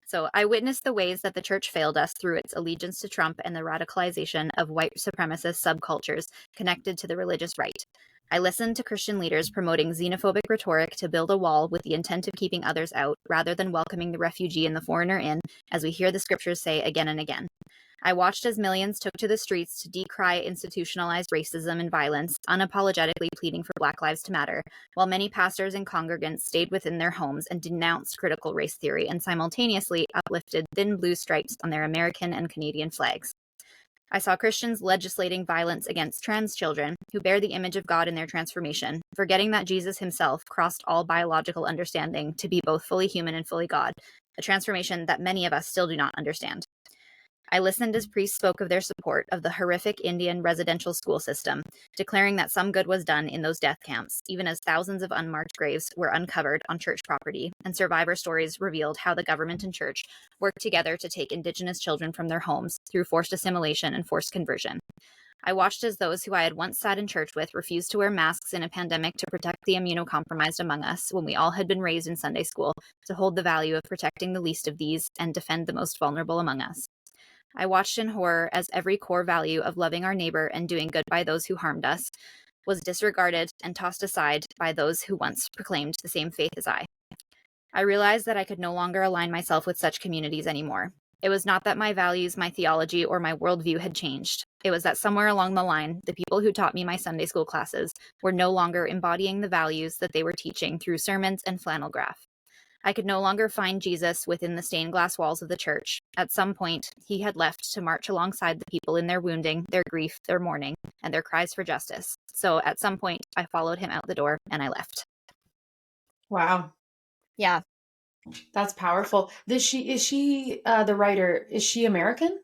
Speaker 3: So I witnessed the ways that the church failed us through its allegiance to Trump and the radicalization of white supremacist subcultures connected to the religious right. I listened to Christian leaders promoting xenophobic rhetoric to build a wall with the intent of keeping others out rather than welcoming the refugee and the foreigner in, as we hear the scriptures say again and again. I watched as millions took to the streets to decry institutionalized racism and violence, unapologetically pleading for Black Lives to Matter, while many pastors and congregants stayed within their homes and denounced critical race theory and simultaneously uplifted thin blue stripes on their American and Canadian flags. I saw Christians legislating violence against trans children who bear the image of God in their transformation, forgetting that Jesus himself crossed all biological understanding to be both fully human and fully God, a transformation that many of us still do not understand. I listened as priests spoke of their support of the horrific Indian residential school system, declaring that some good was done in those death camps, even as thousands of unmarked graves were uncovered on church property, and survivor stories revealed how the government and church worked together to take Indigenous children from their homes through forced assimilation and forced conversion. I watched as those who I had once sat in church with refused to wear masks in a pandemic to protect the immunocompromised among us when we all had been raised in Sunday school to hold the value of protecting the least of these and defend the most vulnerable among us. I watched in horror as every core value of loving our neighbor and doing good by those who harmed us was disregarded and tossed aside by those who once proclaimed the same faith as I. I realized that I could no longer align myself with such communities anymore. It was not that my values, my theology, or my worldview had changed. It was that somewhere along the line, the people who taught me my Sunday school classes were no longer embodying the values that they were teaching through sermons and flannel graph. I could no longer find Jesus within the stained glass walls of the church. At some point, he had left to march alongside the people in their wounding, their grief, their mourning, and their cries for justice. So at some point, I followed him out the door and I left.
Speaker 2: Wow.
Speaker 3: Yeah.
Speaker 2: That's powerful. Is she the writer? Is she American?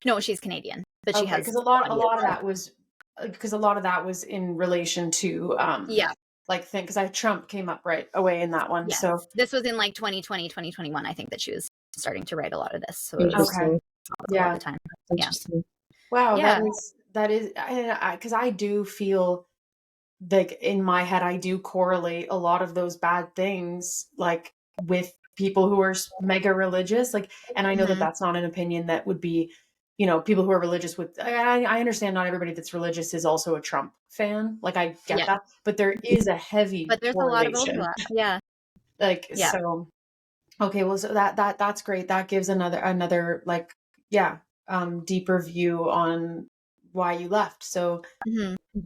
Speaker 3: No, she's Canadian, but she has
Speaker 2: because a lot of that was in relation to
Speaker 3: yeah.
Speaker 2: Like thing because Trump came up right away in that one.
Speaker 3: Yes.
Speaker 2: So
Speaker 3: this was in like 2020, 2021. I think that she was starting to write a lot of this. So
Speaker 2: okay.
Speaker 3: Yeah. All the time. Yeah.
Speaker 2: Wow.
Speaker 3: Yeah.
Speaker 2: That is because I do feel like in my head, I do correlate a lot of those bad things like with people who are mega religious. Like, and I know that that's not an opinion that would be, people who are religious with, I understand not everybody that's religious is also a Trump fan. Like I get that, but there is a heavy
Speaker 3: but there's
Speaker 2: correlation.
Speaker 3: A lot of overlap. Yeah.
Speaker 2: So, okay. Well, so that's great. That gives another like, deeper view on why you left. So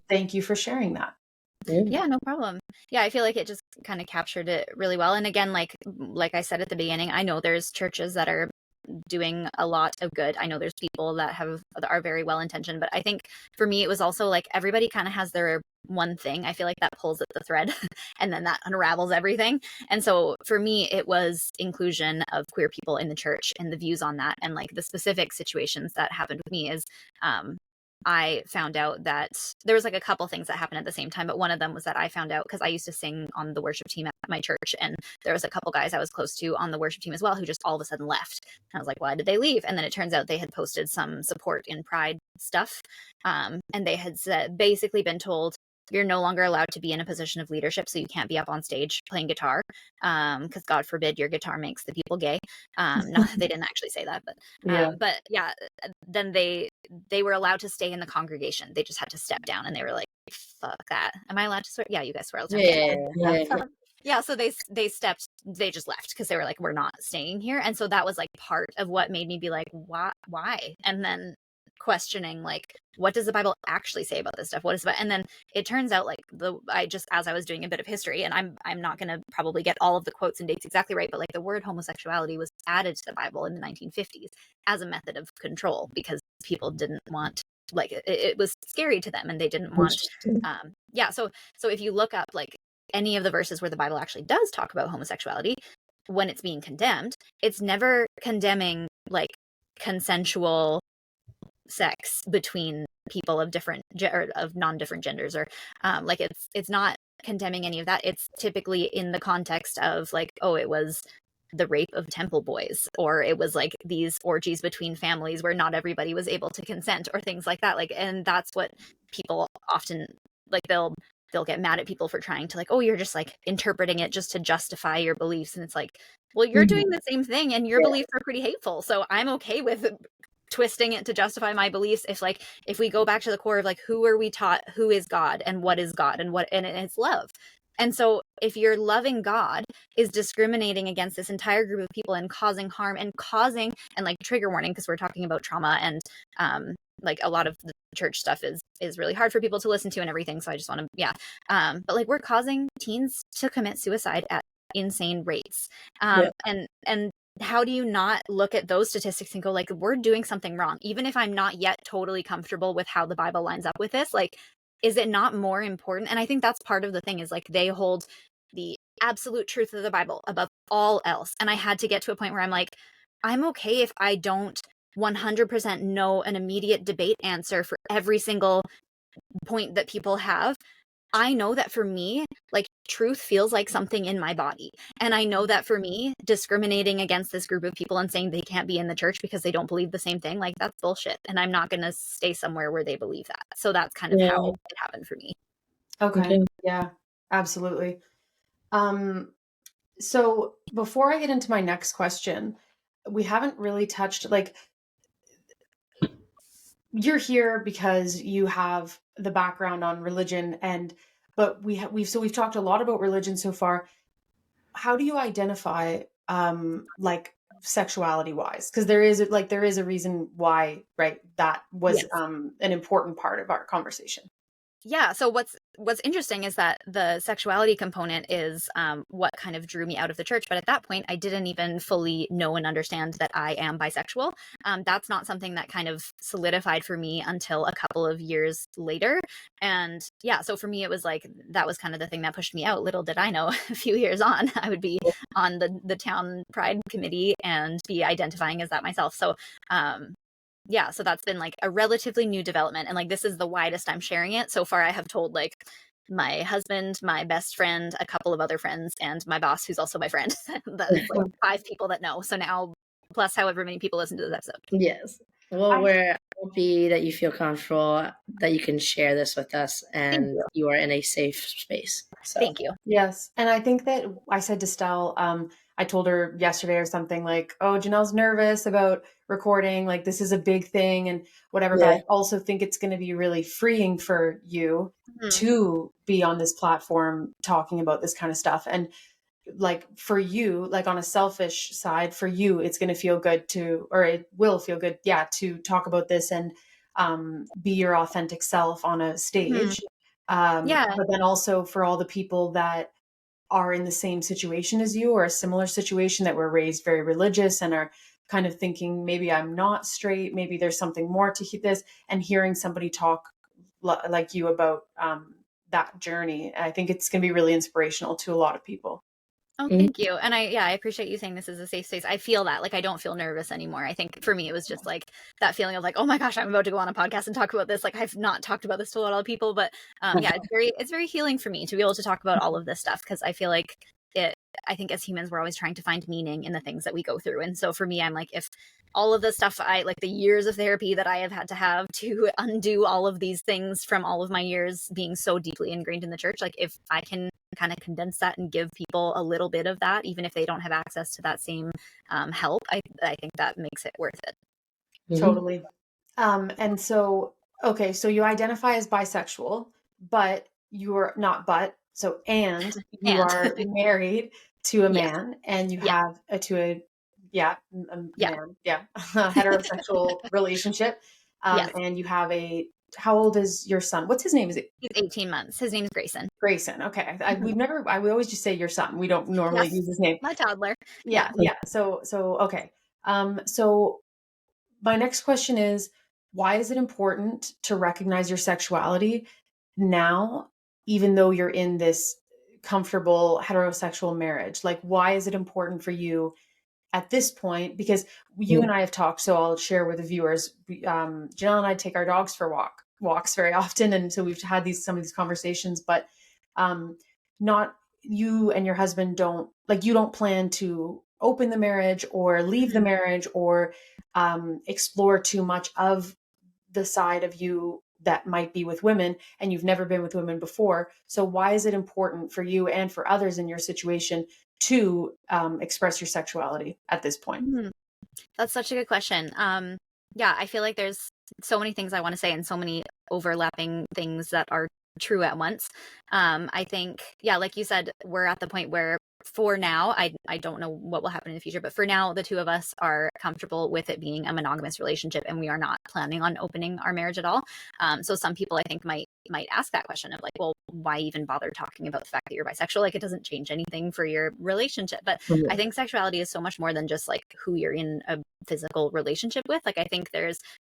Speaker 2: thank you for sharing that.
Speaker 3: Yeah, no problem. Yeah, I feel like it just kind of captured it really well. And again, like I said at the beginning, I know there's churches that are doing a lot of good. I know there's people that are very well intentioned, but I think for me it was also like everybody kind of has their one thing. I feel like that pulls at the thread and then that unravels everything. And so for me it was inclusion of queer people in the church and the views on that, and like the specific situations that happened with me is I found out that there was like a couple things that happened at the same time, but one of them was that I found out because I used to sing on the worship team at my church, and there was a couple guys I was close to on the worship team as well who just all of a sudden left. And I was like, why did they leave? And then it turns out they had posted some support in Pride stuff, and they had basically been told, you're no longer allowed to be in a position of leadership, so you can't be up on stage playing guitar, because God forbid your guitar makes the people gay. No, they didn't actually say that, but yeah, then they were allowed to stay in the congregation. They just had to step down, and they were like, fuck that. Am I allowed to swear? Yeah, you guys swear all the time. Yeah, so they just left because they were like, we're not staying here. And so that was like part of what made me be like, why? And then questioning like, what does the Bible actually say about this stuff? What is about? And then it turns out like as I was doing a bit of history, and I'm not going to probably get all of the quotes and dates exactly right, but like the word homosexuality was added to the Bible in the 1950s as a method of control because people didn't want, like it was scary to them and they didn't want so if you look up like any of the verses where the Bible actually does talk about homosexuality, when it's being condemned, it's never condemning like consensual sex between people of different or of non-different genders, or like it's not condemning any of that. It's typically in the context of like, oh, it was the rape of temple boys, or it was like these orgies between families where not everybody was able to consent, or things like that. Like, and that's what people often like, they'll get mad at people for trying to like, oh, you're just like interpreting it just to justify your beliefs. And it's like, well, you're doing the same thing and your beliefs are pretty hateful. So I'm okay with twisting it to justify my beliefs if we go back to the core of like, who are we taught, who is God and what is God, and it's love. And so if your loving God is discriminating against this entire group of people and causing harm and like trigger warning, because we're talking about trauma, and like a lot of the church stuff is really hard for people to listen to and everything. So I just want to, but like we're causing teens to commit suicide at insane rates. And how do you not look at those statistics and go like, we're doing something wrong, even if I'm not yet totally comfortable with how the Bible lines up with this? Like, is it not more important? And I think that's part of the thing, is like they hold the absolute truth of the Bible above all else. And I had to get to a point where I'm like, I'm okay if I don't 100% know an immediate debate answer for every single point that people have. I know that for me, like truth feels like something in my body. And I know that for me, discriminating against this group of people and saying they can't be in the church because they don't believe the same thing, like that's bullshit. And I'm not going to stay somewhere where they believe that. So that's kind of how it happened for me.
Speaker 2: Okay. Yeah, absolutely. So before I get into my next question, we haven't really touched, like, you're here because you have the background on religion, but we've talked a lot about religion so far. How do you identify like sexuality wise? Because there is a reason why, right? That was an important part of our conversation.
Speaker 3: Yeah. So what's interesting is that the sexuality component is what kind of drew me out of the church. But at that point, I didn't even fully know and understand that I am bisexual. That's not something that kind of solidified for me until a couple of years later. And yeah, so for me, it was like, that was kind of the thing that pushed me out. Little did I know, a few years on, I would be on the town pride committee and be identifying as that myself. So yeah, so that's been like a relatively new development. And like, this is the widest I'm sharing it. So far, I have told like my husband, my best friend, a couple of other friends, and my boss, who's also my friend. That's like 5 people that know. So now, plus however many people listen to this episode.
Speaker 1: Yes. Well, we're happy that you feel comfortable, that you can share this with us, and you are in a safe space. So.
Speaker 3: Thank you.
Speaker 2: Yes. And I think that I said to Stel, I told her yesterday or something like, oh, Janelle's nervous about recording. Like, this is a big thing and whatever. But I also think it's going to be really freeing for you to be on this platform talking about this kind of stuff. And like for you, like on a selfish side, for you, it's going to feel good it will feel good. Yeah. To talk about this and be your authentic self on a stage.
Speaker 3: Yeah.
Speaker 2: But then also for all the people that are in the same situation as you or a similar situation, that were raised very religious and are kind of thinking, maybe I'm not straight, maybe there's something more to this, and hearing somebody talk like you about that journey, I think it's going to be really inspirational to a lot of people.
Speaker 3: Oh, thank you. And I appreciate you saying this is a safe space. I feel that, like, I don't feel nervous anymore. I think for me, it was just like that feeling of like, oh my gosh, I'm about to go on a podcast and talk about this. Like, I've not talked about this to a lot of people, but yeah, it's very healing for me to be able to talk about all of this stuff, because I feel like I think as humans, we're always trying to find meaning in the things that we go through. And so for me, I'm like, if all of the stuff like the years of therapy that I have had to have to undo all of these things from all of my years being so deeply ingrained in the church, like if I can kind of condense that and give people a little bit of that, even if they don't have access to that same help, I think that makes it worth it.
Speaker 2: Totally. And so, okay, so you identify as bisexual, but you're not and you are married to a man, and you have a man, heterosexual relationship. And you have how old is your son? What's his name? Is it?
Speaker 3: He's 18 months. His name is Grayson.
Speaker 2: Grayson. Okay. We always just say your son. We don't normally use his name.
Speaker 3: My toddler.
Speaker 2: Yeah. So, okay. So my next question is, why is it important to recognize your sexuality now, even though you're in this comfortable heterosexual marriage? Like, why is it important for you at this point? Because you and I have talked, so I'll share with the viewers. Janelle and I take our dogs for walks very often, and so we've had some of these conversations. But not you and your husband don't plan to open the marriage or leave the marriage or explore too much of the side of you that might be with women, and you've never been with women before. So why is it important for you and for others in your situation to express your sexuality at this point?
Speaker 3: That's such a good question. Yeah, I feel like there's so many things I want to say and so many overlapping things that are true at once. I think, like you said, we're at the point where for now, I don't know what will happen in the future, but for now, the two of us are comfortable with it being a monogamous relationship, and we are not planning on opening our marriage at all. So some people, I think, might ask that question of like, well, why even bother talking about the fact that you're bisexual? Like, it doesn't change anything for your relationship. But I think sexuality is so much more than just like who you're in a physical relationship with. Like, I think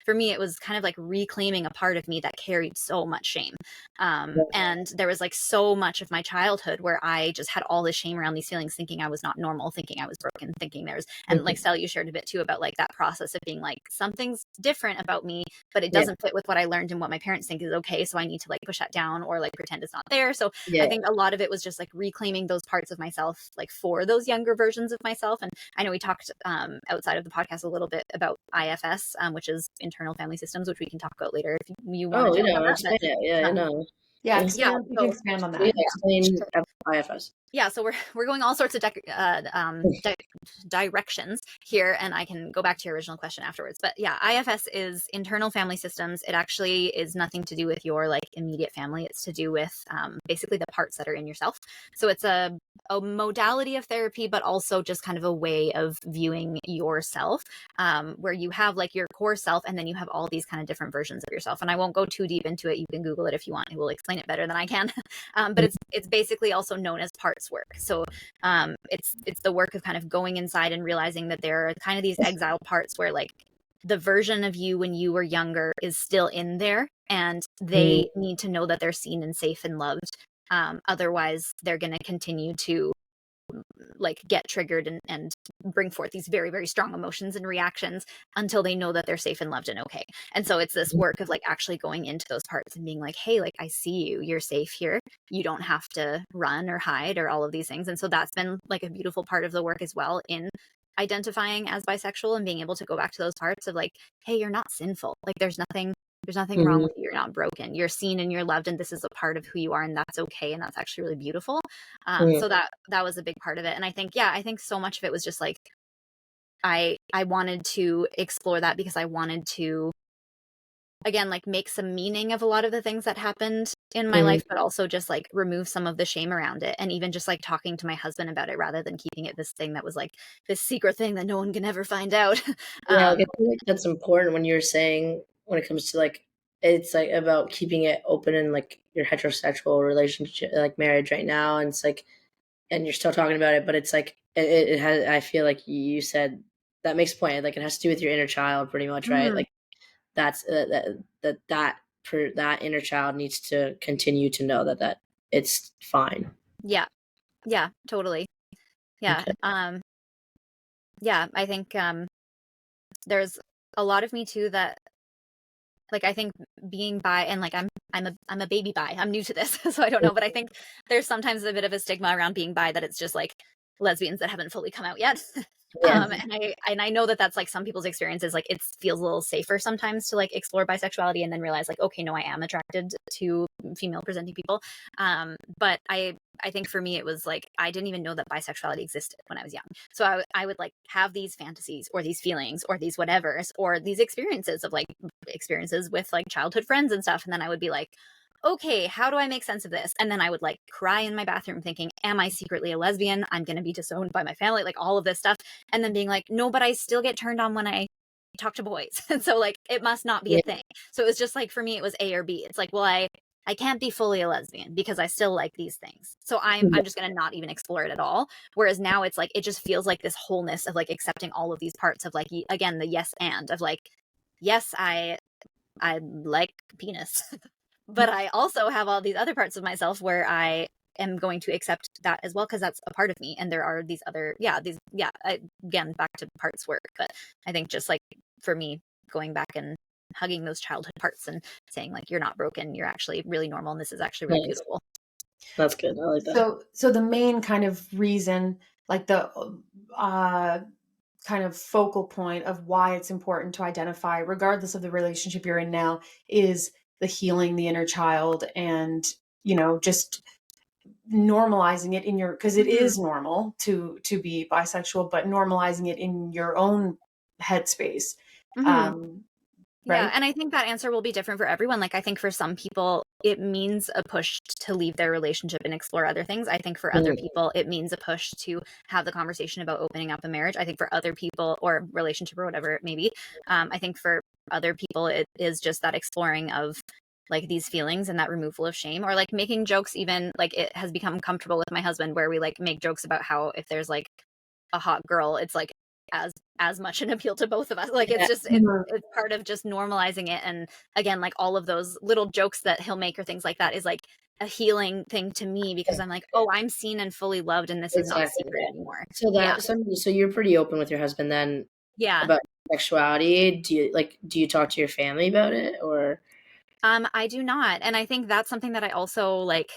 Speaker 3: for me, it was kind of like reclaiming a part of me that carried so much shame. And there was like so much of my childhood where I just had all this shame around these feelings, thinking I was not normal, thinking I was broken, thinking and like Stel, you shared a bit too about like that process of being like, something's different about me, but it doesn't fit with what I learned and what my parents think is okay. So I need to like push that down or like pretend it's not there. So I think a lot of it was just like reclaiming those parts of myself, like for those younger versions of myself. And I know we talked outside of the podcast a little bit about IFS, which is internal family systems, which we can talk about later if you want to.
Speaker 2: You can expand on that.
Speaker 1: Explain IFS.
Speaker 3: Yeah, so we're going all sorts of directions here, and I can go back to your original question afterwards. But yeah, IFS is internal family systems. It actually is nothing to do with your like immediate family. It's to do with basically the parts that are in yourself. So it's a modality of therapy, but also just kind of a way of viewing yourself, where you have like your core self, and then you have all these kind of different versions of yourself. And I won't go too deep into it. You can Google it if you want. It will explain it better than I can. But it's basically also known as parts work. So it's the work of kind of going inside and realizing that there are kind of these exiled parts where like the version of you when you were younger is still in there, and they need to know that they're seen and safe and loved. Otherwise, they're going to continue to like get triggered and bring forth these very, very strong emotions and reactions until they know that they're safe and loved and okay. And so it's this work of like actually going into those parts and being like, hey, like I see you, you're safe here. You don't have to run or hide or all of these things. And so that's been like a beautiful part of the work as well, in identifying as bisexual and being able to go back to those parts of like, hey, you're not sinful. Like there's nothing wrong with you. You're not broken. You're seen and you're loved, and this is a part of who you are, and that's okay, and that's actually really beautiful. So that was a big part of it. And I think so much of it was just like I wanted to explore that because I wanted to, again, like make some meaning of a lot of the things that happened in my life, but also just like remove some of the shame around it, and even just like talking to my husband about it rather than keeping it this thing that was like this secret thing that no one can ever find out.
Speaker 1: I feel like that's important when you're saying, when it comes to like it's like about keeping it open in like your heterosexual relationship, like marriage right now, and it's like, and you're still talking about it, but it's like it has. I feel like you said that makes a point. Like it has to do with your inner child, pretty much, right?
Speaker 2: Mhm.
Speaker 1: Like that's that inner child needs to continue to know that it's fine.
Speaker 3: Yeah. Yeah, totally. Yeah.
Speaker 1: Okay.
Speaker 3: Yeah, I think there's a lot of me too that like I think being bi and like I'm a baby bi. I'm new to this, so I don't know, but I think there's sometimes a bit of a stigma around being bi that it's just like lesbians that haven't fully come out yet.
Speaker 1: Yeah.
Speaker 3: And I know that that's like some people's experiences. Like it feels a little safer sometimes to like explore bisexuality and then realize like, okay, no, I am attracted to female presenting people. But I think for me it was like I didn't even know that bisexuality existed when I was young. So I would like have these fantasies or these feelings or these whatevers or these experiences of like experiences with like childhood friends and stuff, and then I would be like, okay, how do I make sense of this? And then I would like cry in my bathroom thinking, am I secretly a lesbian? I'm going to be disowned by my family, like all of this stuff. And then being like, no, but I still get turned on when I talk to boys. And so like, it must not be a
Speaker 1: Yeah.
Speaker 3: thing. So it was just like, for me, it was A or B. It's like, well, I can't be fully a lesbian because I still like these things. So I'm just going to not even explore it at all. Whereas now it's like, it just feels like this wholeness of like accepting all of these parts of like, again, the yes and of like, yes, I like penis, but I also have all these other parts of myself where I am going to accept that as well because that's a part of me. And there are these other, again, back to parts work. But I think just like for me, going back and hugging those childhood parts and saying like, you're not broken, you're actually really normal, and this is actually really
Speaker 1: Nice.
Speaker 3: beautiful.
Speaker 1: That's good. I like that.
Speaker 2: So the main kind of reason, like the kind of focal point of why it's important to identify, regardless of the relationship you're in now, is the healing the inner child and, just normalizing it in your, because it is normal to be bisexual, but normalizing it in your own headspace.
Speaker 3: Mm-hmm. Yeah,
Speaker 2: Right.
Speaker 3: and I think that answer will be different for everyone. Like I think for some people it means a push to leave their relationship and explore other things. I think for other
Speaker 1: Mhm.
Speaker 3: people it means a push to have the conversation about opening up a marriage. I think for other people, or relationship or whatever it may be, I think for other people it is just that exploring of like these feelings and that removal of shame, or like making jokes. Even like it has become comfortable with my husband where we like make jokes about how if there's like a hot girl, it's like as much an appeal to both of us. Like it's
Speaker 1: Yeah.
Speaker 3: just it's part of just normalizing it. And again, like all of those little jokes that he'll make or things like that is like a healing thing to me because I'm like, oh, I'm seen and fully loved, and this is not a
Speaker 1: Exactly.
Speaker 3: secret
Speaker 1: Yeah.
Speaker 3: anymore.
Speaker 1: So
Speaker 3: Yeah,
Speaker 1: so you're pretty open with your husband then
Speaker 3: yeah.
Speaker 1: about sexuality. Do you talk to your family about it or?
Speaker 3: I do not. And I think that's something that I also like.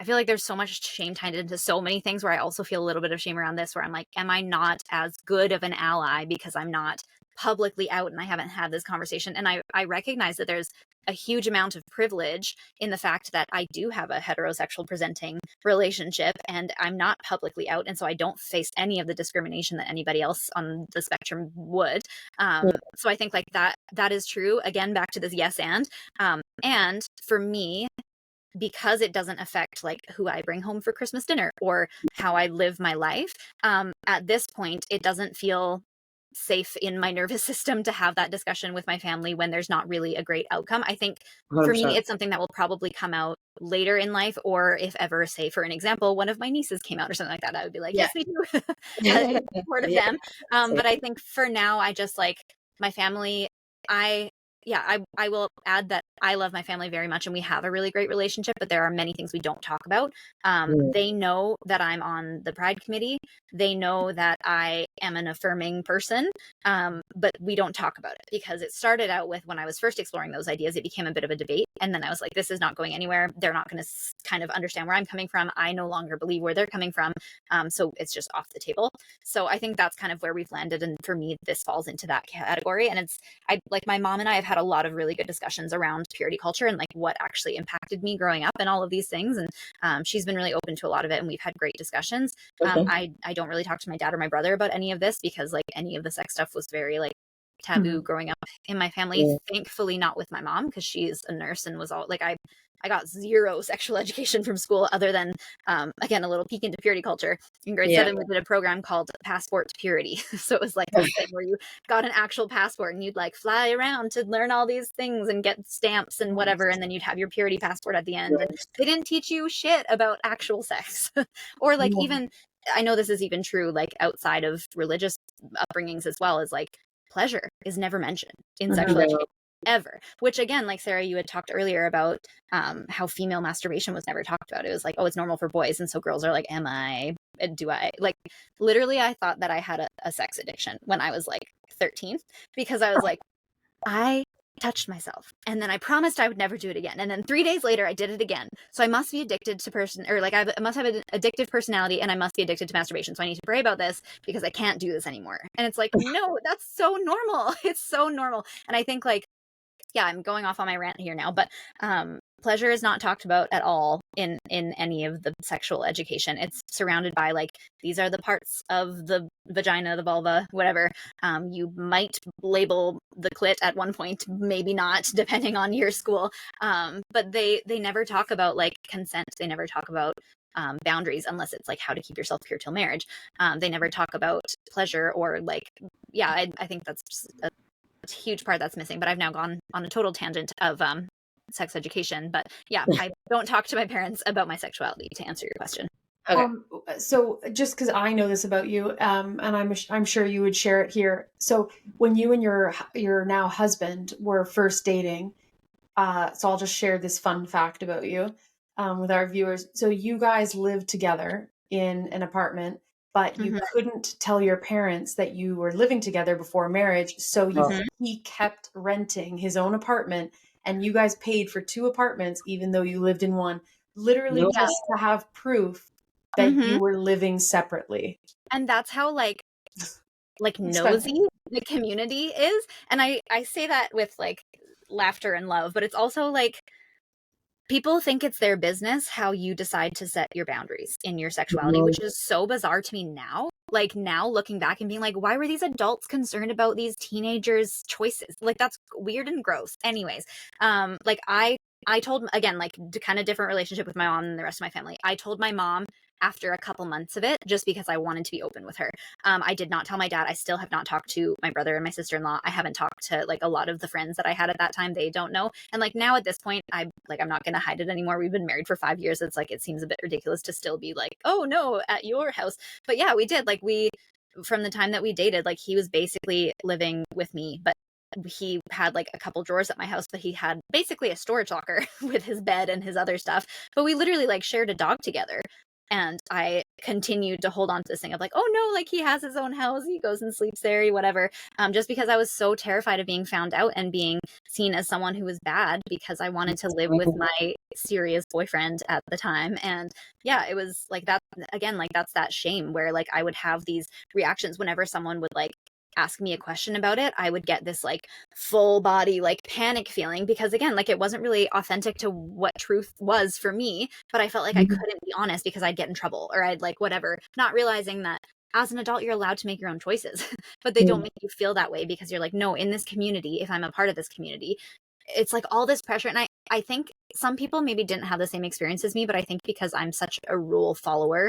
Speaker 3: I feel like there's so much shame tied into so many things where I also feel a little bit of shame around this, where I'm like, am I not as good of an ally because I'm not publicly out and I haven't had this conversation? And I recognize that there's a huge amount of privilege in the fact that I do have a heterosexual presenting relationship and I'm not publicly out. And so I don't face any of the discrimination that anybody else on the spectrum would. So I think like that is true. Again, back to this yes and for me, because it doesn't affect like who I bring home for Christmas dinner or how I live my life, at this point, it doesn't feel safe in my nervous system to have that discussion with my family when there's not really a great outcome. I think for me,
Speaker 1: 100%.
Speaker 3: it's something that will probably come out later in life, or if ever, say, for an example, one of my nieces came out or something like that, I would be like,
Speaker 1: Yeah.
Speaker 3: yes, me too, in support of
Speaker 1: Yeah.
Speaker 3: them. But I think for now, I just like my family. I I will add that I love my family very much and we have a really great relationship, but there are many things we don't talk about.
Speaker 1: Mm.
Speaker 3: They know that I'm on the Pride Committee. They know that I am an affirming person, but we don't talk about it because it started out with when I was first exploring those ideas, it became a bit of a debate. And then I was like, this is not going anywhere. They're not going to kind of understand where I'm coming from. I no longer believe where they're coming from. So it's just off the table. So I think that's kind of where we've landed. And for me, this falls into that category. And I like my mom and I have had a lot of really good discussions around purity culture and like what actually impacted me growing up and all of these things. And she's been really open to a lot of it. And we've had great discussions.
Speaker 1: Okay.
Speaker 3: I don't really talk to my dad or my brother about any of this because like any of the sex stuff was very like taboo growing up in my family.
Speaker 1: Yeah.
Speaker 3: Thankfully not with my mom because she's a nurse and was all like I got zero sexual education from school other than, again, a little peek into purity culture. In grade 7, we did a program called Passport to Purity. So it was like this thing where you got an actual passport and you'd like fly around to learn all these things and get stamps and whatever. And then you'd have your purity passport at the end. And they didn't teach you shit about actual sex or like even, I know this is even true, like outside of religious upbringings as well, as like pleasure is never mentioned in sexual education ever, which again, like Sarah, you had talked earlier about how female masturbation was never talked about. It was like, oh, it's normal for boys. And so girls are like, do I like, literally, I thought that I had a sex addiction when I was like 13, because I was like, I touched myself and then I promised I would never do it again. And then 3 days later, I did it again. So I must be addicted to I must have an addictive personality and I must be addicted to masturbation. So I need to pray about this because I can't do this anymore. And it's like, no, that's so normal. It's so normal. And I think like, yeah, I'm going off on my rant here now, but pleasure is not talked about at all in any of the sexual education. It's surrounded by like, these are the parts of the vagina, the vulva, whatever. You might label the clit at one point, maybe not, depending on your school. But they never talk about like consent. They never talk about boundaries, unless it's like how to keep yourself pure till marriage. They never talk about pleasure or like, yeah, I think that's just a huge part that's missing. But I've now gone on a total tangent of sex education. But yeah, I don't talk to my parents about my sexuality, to answer your question.
Speaker 1: Okay.
Speaker 2: So just because I know this about you, and I'm sure you would share it here. So when you and your now husband were first dating, so I'll just share this fun fact about you with our viewers. So you guys lived together in an apartment, but you couldn't tell your parents that you were living together before marriage. So he kept renting his own apartment, and you guys paid for 2 apartments, even though you lived in one, literally just to have proof that you were living separately.
Speaker 3: And that's how like nosy the community is. And I say that with like laughter and love, but it's also like, people think it's their business how you decide to set your boundaries in your sexuality, which is so bizarre to me now. Like now looking back and being like, why were these adults concerned about these teenagers' choices? Like that's weird and gross. Anyways, like I told, again, like kind of different relationship with my mom and the rest of my family. I told my mom after a couple months of it, just because I wanted to be open with her. I did not tell my dad. I still have not talked to my brother and my sister-in-law. I haven't talked to like a lot of the friends that I had at that time. They don't know. And like now at this point, I'm not going to hide it anymore. We've been married for 5 years. It's like, it seems a bit ridiculous to still be like, oh no, at your house. But yeah, we did. Like from the time that we dated, like he was basically living with me, but he had like a couple drawers at my house, but he had basically a storage locker with his bed and his other stuff. But we literally like shared a dog together. And I continued to hold on to this thing of like, oh no, like he has his own house, he goes and sleeps there, whatever. Just because I was so terrified of being found out and being seen as someone who was bad, because I wanted to live with my serious boyfriend at the time. And yeah, it was like that again, like that's that shame where like I would have these reactions whenever someone would like ask me a question about it. I would get this like full body like panic feeling, because again, like it wasn't really authentic to what truth was for me, but I felt like I couldn't be honest because I'd get in trouble or I'd like whatever, not realizing that as an adult you're allowed to make your own choices but they don't make you feel that way, because you're like, no, in this community, if I'm a part of this community, it's like all this pressure. And I think some people maybe didn't have the same experience as me, but I think because I'm such a rule follower,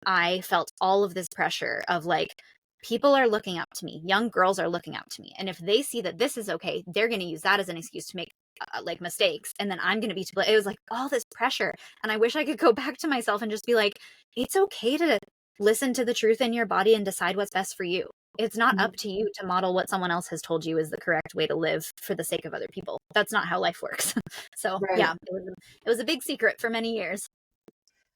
Speaker 3: I felt all of this pressure of like, people are looking up to me, young girls are looking up to me, and if they see that this is okay, they're going to use that as an excuse to make like mistakes, and then I'm going to be it was like all this pressure. And I wish I could go back to myself and just be like, it's okay to listen to the truth in your body and decide what's best for you. It's not up to you to model what someone else has told you is the correct way to live for the sake of other people. That's not how life works. So yeah, it was a big secret for many years.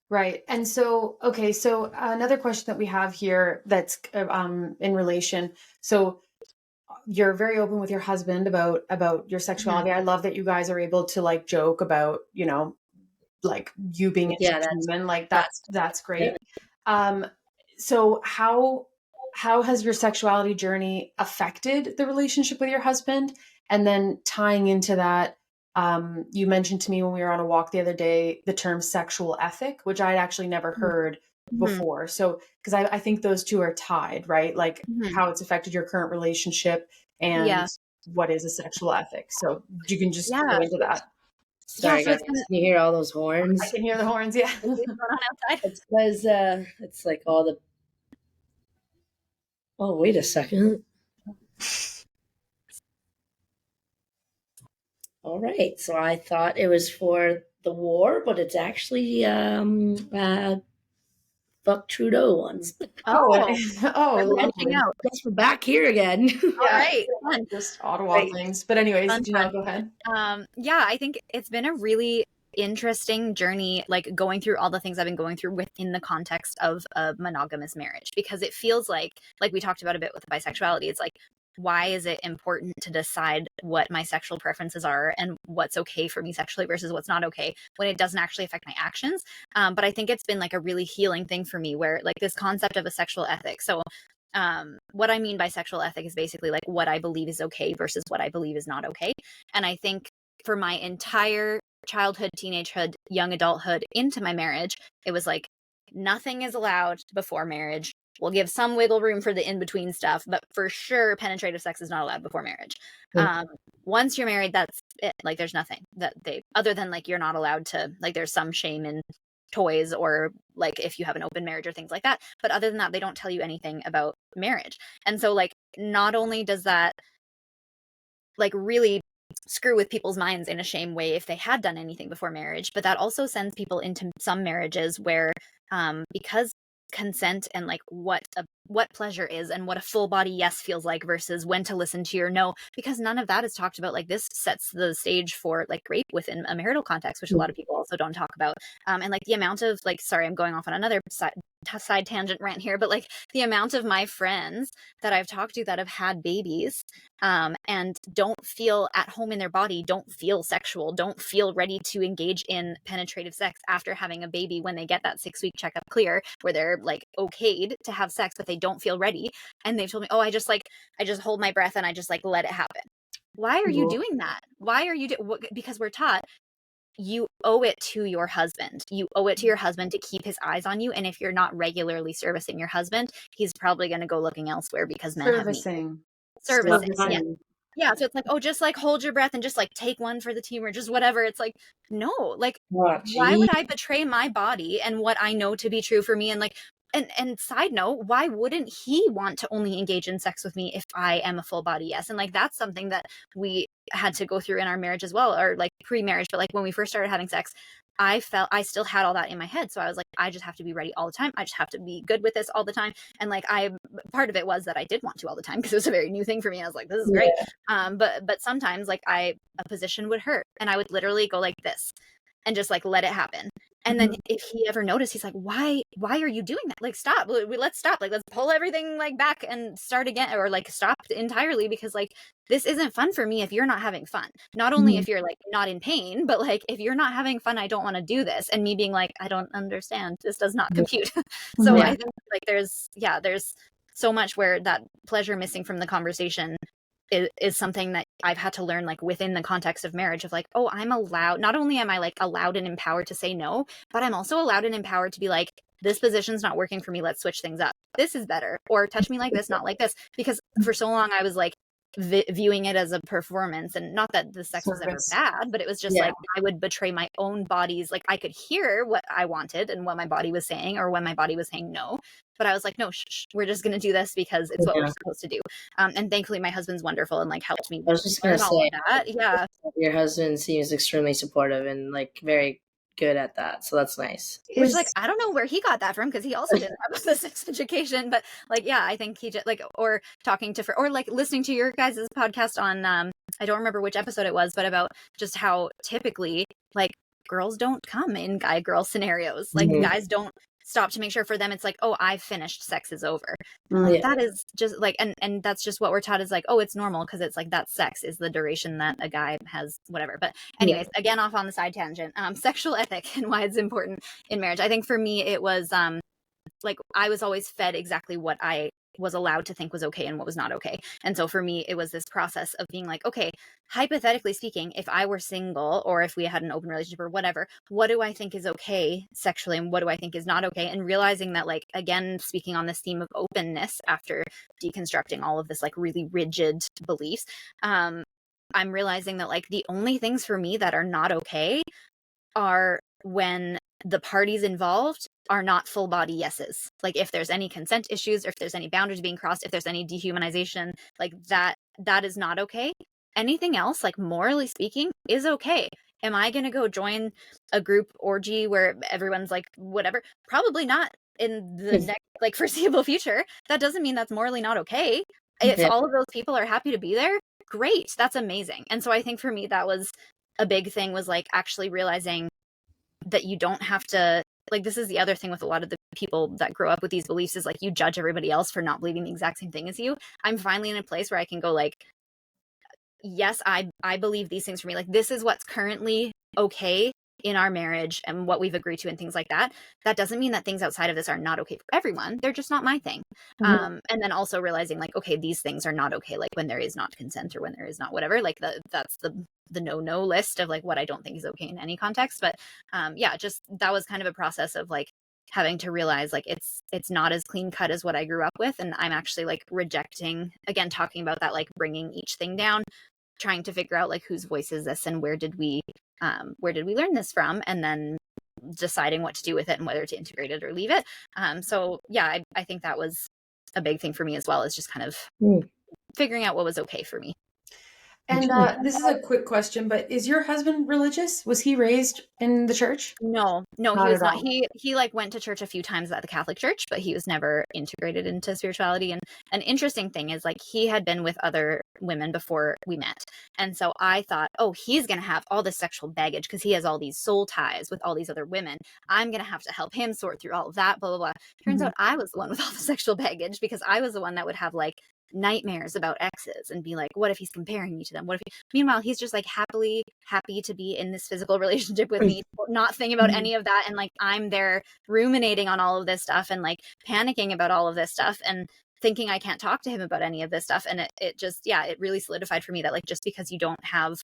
Speaker 2: Right. And so, okay, so another question that we have here that's in relation. So you're very open with your husband about your sexuality. I love that you guys are able to like joke about, you know, like you being a human, like that's great. So how has your sexuality journey affected the relationship with your husband? And then tying into that, you mentioned to me when we were on a walk the other day, the term sexual ethic, which I'd actually never heard before. So, because I think those two are tied, right? Like how it's affected your current relationship and what is a sexual ethic. So you can just go into that.
Speaker 1: Sorry,
Speaker 3: so
Speaker 1: guys.
Speaker 3: it's
Speaker 1: Can you hear all those
Speaker 2: I
Speaker 1: horns?
Speaker 2: can hear the horns. Yeah.
Speaker 3: going on outside.
Speaker 1: It's because it's like all the. Oh, wait a second. All right, so I thought it was for the war, but it's actually fuck Trudeau ones.
Speaker 3: Oh,
Speaker 2: Oh,
Speaker 3: we're branching
Speaker 2: lovely.
Speaker 3: out.
Speaker 1: Guess we're back here again.
Speaker 3: All
Speaker 2: Yeah.
Speaker 3: right, fun.
Speaker 2: Just Ottawa
Speaker 1: Right.
Speaker 2: things. But anyways,
Speaker 3: Fun,
Speaker 2: Janelle,
Speaker 3: fun.
Speaker 2: go ahead.
Speaker 3: Yeah, I think it's been a really interesting journey, like going through all the things I've been going through within the context of a monogamous marriage, because it feels like we talked about a bit with bisexuality, it's like, why is it important to decide what my sexual preferences are and what's okay for me sexually versus what's not okay when it doesn't actually affect my actions? But I think it's been like a really healing thing for me, where like this concept of a sexual ethic. So what I mean by sexual ethic is basically like what I believe is okay versus what I believe is not okay. And I think for my entire childhood, teenagehood, young adulthood into my marriage, it was like nothing is allowed before marriage. We'll give some wiggle room for the in-between stuff, but for sure penetrative sex is not allowed before marriage. Once you're married, that's it. Like there's nothing that they, other than like you're not allowed to, like there's some shame in toys or like if you have an open marriage or things like that, but other than that they don't tell you anything about marriage. And so like not only does that like really screw with people's minds in a shame way if they had done anything before marriage, but that also sends people into some marriages where because consent and like what pleasure is and what a full body yes feels like versus when to listen to your no, because none of that is talked about. Like this sets the stage for like rape within a marital context, which a lot of people also don't talk about. And like the amount of like, sorry, I'm going off on another side tangent rant here, but like the amount of my friends that I've talked to that have had babies and don't feel at home in their body, don't feel sexual, don't feel ready to engage in penetrative sex after having a baby when they get that 6-week checkup clear, where they're like okayed to have sex, but they don't feel ready. And they've told me, oh, I just hold my breath and I just like let it happen. Why are you doing that? Why are you because we're taught you owe it to your husband. You owe it to your husband to keep his eyes on you. And if you're not regularly servicing your husband, he's probably going to go looking elsewhere because men have needs. Servicing. Yeah. So it's like, oh, just like hold your breath and just like take one for the team or just whatever. It's like, no, like, why would I betray my body and what I know to be true for me? And like, and side note, why wouldn't he want to only engage in sex with me if I am a full body yes? And like that's something that we had to go through in our marriage as well, or like pre-marriage. But like when we first started having sex, I felt I still had all that in my head. So I was like, I just have to be ready all the time. I just have to be good with this all the time. And like part of it was that I did want to all the time because it was a very new thing for me. I was like, this is great. But sometimes like a position would hurt and I would literally go like this and just like let it happen. And then if he ever noticed, he's like, why are you doing that? Like, stop. Let's stop. Like, let's pull everything like back and start again, or like stop entirely, because like this isn't fun for me if you're not having fun. Not only if you're like not in pain, but like if you're not having fun, I don't want to do this. And me being like, I don't understand. This does not compute. So I think like there's so much where that pleasure missing from the conversation is something that I've had to learn, like within the context of marriage, of like, oh, I'm allowed, not only am I like allowed and empowered to say no, but I'm also allowed and empowered to be like, this position's not working for me. Let's switch things up. This is better. Or touch me like this, not like this. Because for so long I was like viewing it as a performance, and not that the sex was ever bad, but it was just like I would betray my own body's, like I could hear what I wanted and what my body was saying, or when my body was saying no, but I was like, no, we're just going to do this because it's what we're supposed to do. And thankfully my husband's wonderful and like helped me.
Speaker 1: I was just going to say
Speaker 3: that. Yeah.
Speaker 1: Your husband seems extremely supportive and like very good at that, so that's nice.
Speaker 3: Which like I don't know where he got that from, because he also didn't have the sex education, but like I think he just like, or talking to or like listening to your guys' podcast on I don't remember which episode it was, but about just how typically like girls don't come in guy girl scenarios, like guys don't stop to make sure. For them it's like, oh, I've finished, sex is over. Like, that is just like, and that's just what we're taught is like, oh, it's normal because it's like that sex is the duration that a guy has, whatever. But anyways, again, off on the side tangent, sexual ethic and why it's important in marriage. I think for me it was like I was always fed exactly what I was allowed to think was okay and what was not okay. And so for me, it was this process of being like, okay, hypothetically speaking, if I were single or if we had an open relationship or whatever, what do I think is okay sexually and what do I think is not okay? And realizing that, like, again, speaking on this theme of openness after deconstructing all of this like really rigid beliefs, I'm realizing that like the only things for me that are not okay are when the parties involved are not full body yeses. Like if there's any consent issues, or if there's any boundaries being crossed, if there's any dehumanization, like that is not okay. Anything else, like morally speaking, is okay. Am I going to go join a group orgy where everyone's like whatever? Probably not in the next like foreseeable future. That doesn't mean that's morally not okay. If
Speaker 1: Yeah.
Speaker 3: all of those people are happy to be there, great. That's amazing. And so I think for me that was a big thing, was like actually realizing that you don't have to, like, this is the other thing with a lot of the people that grow up with these beliefs, is like you judge everybody else for not believing the exact same thing as you. I'm finally in a place where I can go like, yes, I believe these things for me. Like, this is what's currently okay in our marriage and what we've agreed to and things like that. That doesn't mean that things outside of this are not okay for everyone. They're just not my thing.
Speaker 1: Mhm.
Speaker 3: And then also realizing like, okay, these things are not okay. Like when there is not consent, or when there is not whatever, like that's the no list of like what I don't think is okay in any context. But yeah, just that was kind of a process of like having to realize like it's not as clean cut as what I grew up with. And I'm actually like rejecting, again, talking about that, like bringing each thing down, trying to figure out like whose voice is this and where did we learn this from, and then deciding what to do with it and whether to integrate it or leave it. So yeah, I think that was a big thing for me as well, is just kind of figuring out what was okay for me.
Speaker 2: And this is a quick question, but is your husband religious? Was he raised in the church?
Speaker 3: No, he
Speaker 2: Not
Speaker 3: was
Speaker 2: at
Speaker 3: not.
Speaker 2: all.
Speaker 3: He like went to church a few times at the Catholic Church, but he was never integrated into spirituality. And an interesting thing is like he had been with other women before we met. And so I thought, oh, he's going to have all this sexual baggage because he has all these soul ties with all these other women. I'm going to have to help him sort through all of that, blah, blah, blah. Turns out I was the one with all the sexual baggage, because I was the one that would have like nightmares about exes and be like, what if he's comparing me to them? What if meanwhile he's just like happy to be in this physical relationship with me, not thinking about any of that. And like I'm there ruminating on all of this stuff and like panicking about all of this stuff and thinking I can't talk to him about any of this stuff. And it just, yeah, it really solidified for me that like just because you don't have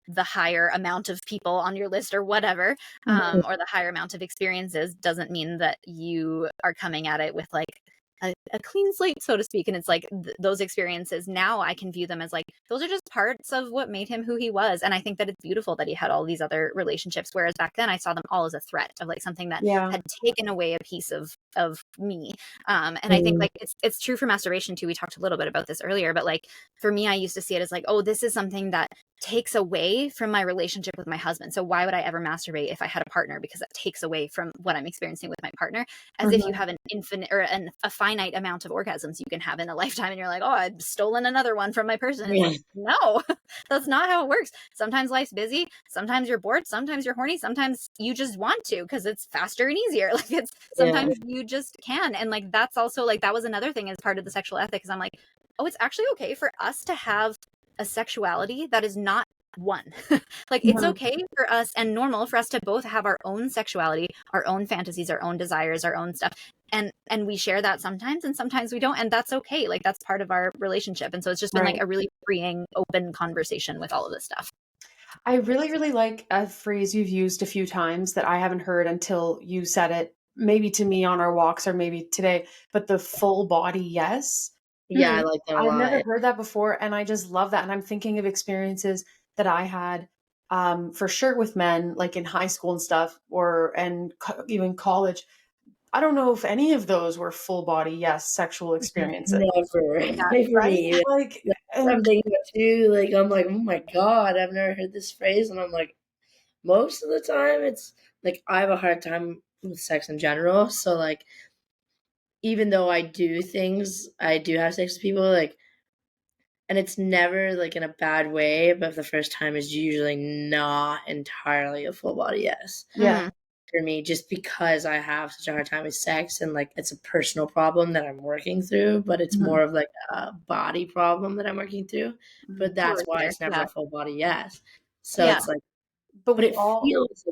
Speaker 3: the higher amount of people on your list or whatever, or the higher amount of experiences, doesn't mean that you are coming at it with like a clean slate, so to speak. And it's like those experiences now I can view them as like those are just parts of what made him who he was. And I think that it's beautiful that he had all these other relationships, whereas back then I saw them all as a threat of like something that had taken away a piece of me. And I think like it's true for masturbation too. We talked a little bit about this earlier, but like for me, I used to see it as like, oh, this is something that takes away from my relationship with my husband. So why would I ever masturbate if I had a partner? Because that takes away from what I'm experiencing with my partner. As if you have an infinite or a finite amount of orgasms you can have in a lifetime, and you're like, oh, I've stolen another one from my person. It's like, no, that's not how it works. Sometimes life's busy. Sometimes you're bored. Sometimes you're horny. Sometimes you just want to because it's faster and easier. Like it's sometimes you just can. And like that's also like that was another thing as part of the sexual ethic, is I'm like, oh, it's actually okay for us to have a sexuality that is not one. Like it's okay for us and normal for us to both have our own sexuality, our own fantasies, our own desires, our own stuff. And we share that sometimes and sometimes we don't. And that's okay. Like that's part of our relationship. And so it's just been like a really freeing, open conversation with all of this stuff.
Speaker 2: I really, really like a phrase you've used a few times that I haven't heard until you said it, maybe to me on our walks or maybe today, but the full body yes.
Speaker 1: Yeah, I like that a
Speaker 2: I've
Speaker 1: lot.
Speaker 2: never heard that before, and I just love that. And I'm thinking of experiences that I had, for sure with men, like in high school and stuff, or even college. I don't know if any of those were full body yes sexual experiences,
Speaker 1: Never.
Speaker 3: Yeah,
Speaker 1: For
Speaker 2: right?
Speaker 1: me.
Speaker 2: Like,
Speaker 1: That's what
Speaker 2: and
Speaker 1: I'm thinking about too. Like I'm like, oh my god, I've never heard this phrase, and I'm like, most of the time it's like I have a hard time with sex in general. So like, even though I do things, I do have sex with people, like, and it's never like in a bad way. But the first time is usually not entirely a full body yes.
Speaker 2: yeah,
Speaker 1: For me, just because I have such a hard time with sex and like it's a personal problem that I'm working through, but it's more of like a body problem that I'm working through. But that's
Speaker 3: totally
Speaker 1: why
Speaker 3: fair.
Speaker 1: it's never
Speaker 3: Yeah.
Speaker 1: a full body yes. So
Speaker 3: Yeah.
Speaker 1: it's like,
Speaker 2: but
Speaker 1: but it feels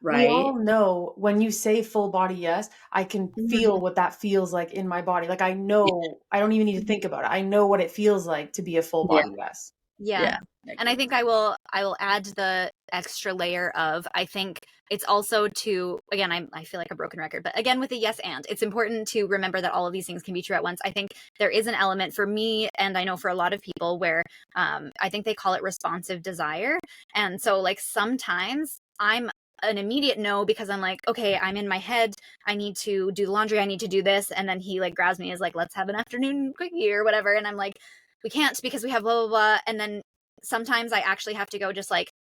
Speaker 2: we
Speaker 1: right.
Speaker 2: all know when you say full body yes, I can feel what that feels like in my body. Like I know, I don't even need to think about it. I know what it feels like to be a full
Speaker 1: Yeah.
Speaker 2: body yes.
Speaker 3: Yeah.
Speaker 1: Yeah.
Speaker 3: And I think I will add the extra layer of, I think it's also to, again, I feel like a broken record, but again, with the yes and, it's important to remember that all of these things can be true at once. I think there is an element for me, and I know for a lot of people, where I think they call it responsive desire. And so like sometimes I'm an immediate no because I'm like, okay, I'm in my head. I need to do the laundry. I need to do this. And then he like grabs me, is like, let's have an afternoon quickie or whatever. And I'm like, we can't because we have blah, blah, blah. And then sometimes I actually have to go just like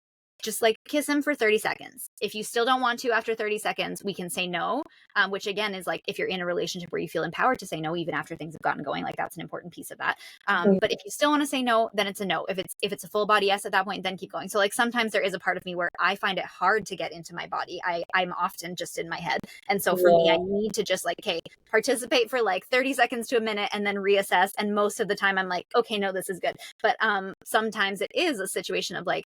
Speaker 3: kiss him for 30 seconds. If you still don't want to after 30 seconds, we can say no, which again is like, if you're in a relationship where you feel empowered to say no, even after things have gotten going, like that's an important piece of that. But if you still want to say no, then it's a no. If it's a full body yes at that point, then keep going. So like sometimes there is a part of me where I find it hard to get into my body. I'm often just in my head. And so for me, I need to just like, okay, participate for like 30 seconds to a minute and then reassess. And most of the time I'm like, okay, no, this is good. But sometimes it is a situation of like,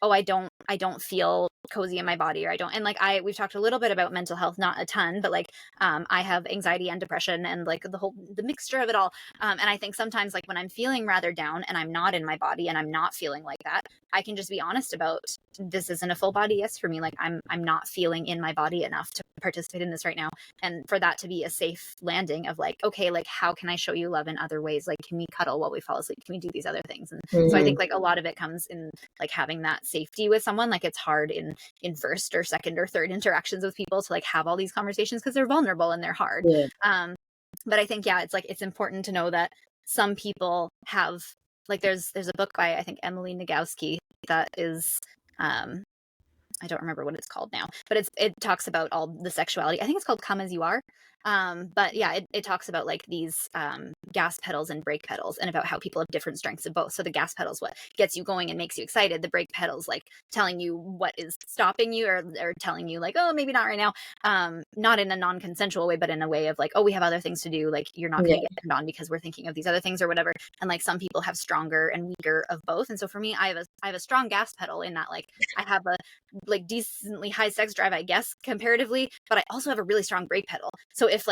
Speaker 3: oh, I don't feel cozy in my body, or I don't. And like we've talked a little bit about mental health, not a ton, but like I have anxiety and depression and like the mixture of it all. And I think sometimes like when I'm feeling rather down and I'm not in my body and I'm not feeling like that, I can just be honest about, this isn't a full body yes for me. Like I'm not feeling in my body enough to participate in this right now. And for that to be a safe landing of like, okay, like how can I show you love in other ways? Like, can we cuddle while we fall asleep? Can we do these other things? And so I think like a lot of it comes in like having that safety with someone. Like it's hard in first or second or third interactions with people to like have all these conversations because they're vulnerable and they're hard. But I think, yeah, it's like, it's important to know that some people have, like there's a book by, I think, Emily Nagoski that is, I don't remember what it's called now, but it talks about all the sexuality. I think it's called Come As You Are. But yeah, it talks about like these gas pedals and brake pedals, and about how people have different strengths of both. So the gas pedals, what gets you going and makes you excited. The brake pedals, like telling you what is stopping you, or telling you like, oh, maybe not right now. Not in a non-consensual way, but in a way of like, oh, we have other things to do. Like you're not going to get turned on because we're thinking of these other things or whatever. And like some people have stronger and weaker of both. And so for me, I have a strong gas pedal in that like I have a like decently high sex drive, I guess, comparatively, but I also have a really strong brake pedal. So if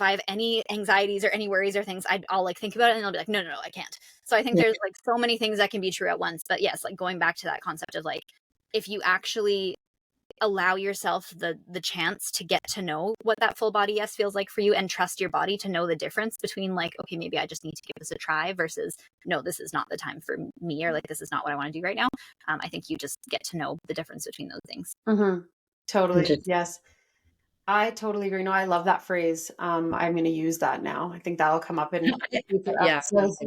Speaker 3: I have any anxieties or any worries or things, I'll like think about it and I'll be like, no, I can't. So I think there's like so many things that can be true at once. But yes, like going back to that concept of like, if you actually allow yourself the chance to get to know what that full body yes feels like for you, and trust your body to know the difference between like, okay, maybe I just need to give this a try, versus no, this is not the time for me, or like this is not what I want to do right now. I think you just get to know the difference between those things.
Speaker 2: Totally. Yes. I totally agree. No, I love that phrase. I'm going to use that now. I think that'll come up in future episodes.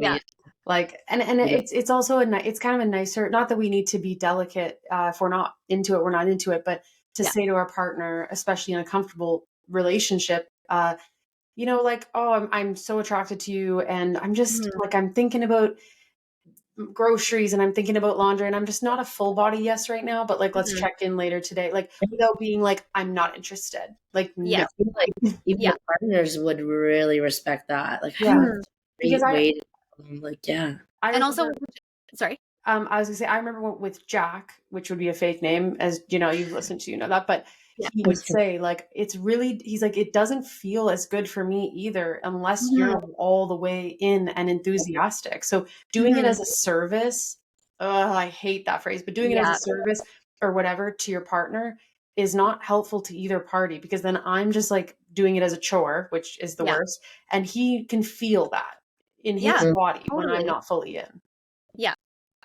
Speaker 2: Like, and it's also it's kind of a nicer, not that we need to be delicate if we're not into it, but to say to our partner, especially in a comfortable relationship, like, oh, I'm so attracted to you, and I'm just like, I'm thinking about groceries and I'm thinking about laundry, and I'm just not a full body yes right now, but like, let's check in later today, like without being like, I'm not interested. Like, no.
Speaker 1: Like even the partners would really respect that. Like,
Speaker 2: because
Speaker 3: and also, sorry.
Speaker 2: I was gonna say, I remember with Jack, which would be a fake name, as you know, you've listened to, that, but he would say like, he's like, it doesn't feel as good for me either unless you're all the way in and enthusiastic. So doing it as a service, I hate that phrase, but doing it as a service or whatever to your partner is not helpful to either party, because then I'm just like doing it as a chore, which is the worst. And he can feel that in his body when I'm not fully in.
Speaker 3: Yeah.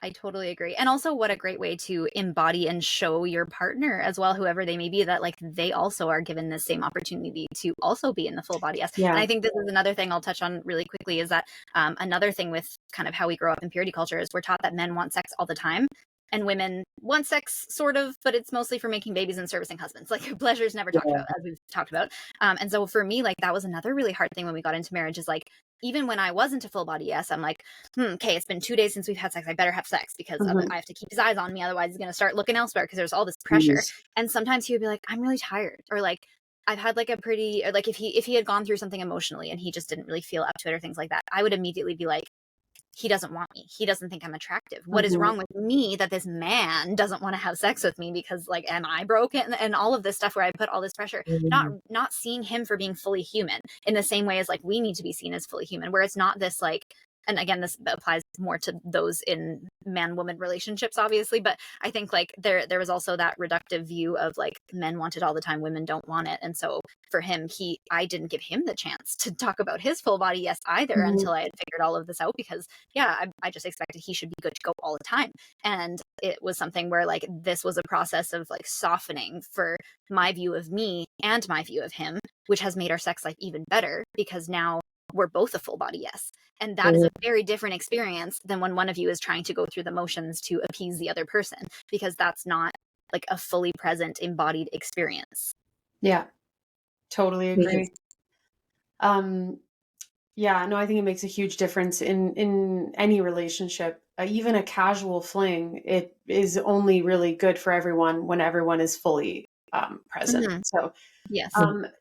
Speaker 3: I totally agree. And also, what a great way to embody and show your partner as well, whoever they may be, that like they also are given the same opportunity to also be in the full body yes. And I think this is another thing I'll touch on really quickly, is that another thing with kind of how we grow up in purity culture is we're taught that men want sex all the time. And women want sex, sort of, but it's mostly for making babies and servicing husbands. Like pleasure is never talked about, as we've talked about. And so for me, like that was another really hard thing when we got into marriage, is like, even when I wasn't a full body yes, I'm like, okay, it's been 2 days since we've had sex. I better have sex, because I have to keep his eyes on me. Otherwise he's going to start looking elsewhere, because there's all this pressure. And sometimes he would be like, I'm really tired. Or like, I've had like or like if he had gone through something emotionally and he just didn't really feel up to it or things like that, I would immediately be like, he doesn't want me. He doesn't think I'm attractive. What is wrong with me that this man doesn't want to have sex with me? Because like, am I broken? And all of this stuff where I put all this pressure, not seeing him for being fully human in the same way as like we need to be seen as fully human, where it's not this like, and again, this applies more to those in man-woman relationships, obviously. But I think like there was also that reductive view of like men want it all the time, women don't want it. And so for him, I didn't give him the chance to talk about his full body yes either until I had figured all of this out, because I just expected he should be good to go all the time. And it was something where like this was a process of like softening for my view of me and my view of him, which has made our sex life even better, because now we're both a full body yes. And that is a very different experience than when one of you is trying to go through the motions to appease the other person, because that's not like a fully present embodied experience.
Speaker 2: Yeah, totally agree. Yeah, no, I think it makes a huge difference in any relationship. Even a casual fling, it is only really good for everyone when everyone is fully present.
Speaker 3: Mhm.
Speaker 2: So
Speaker 3: Yes.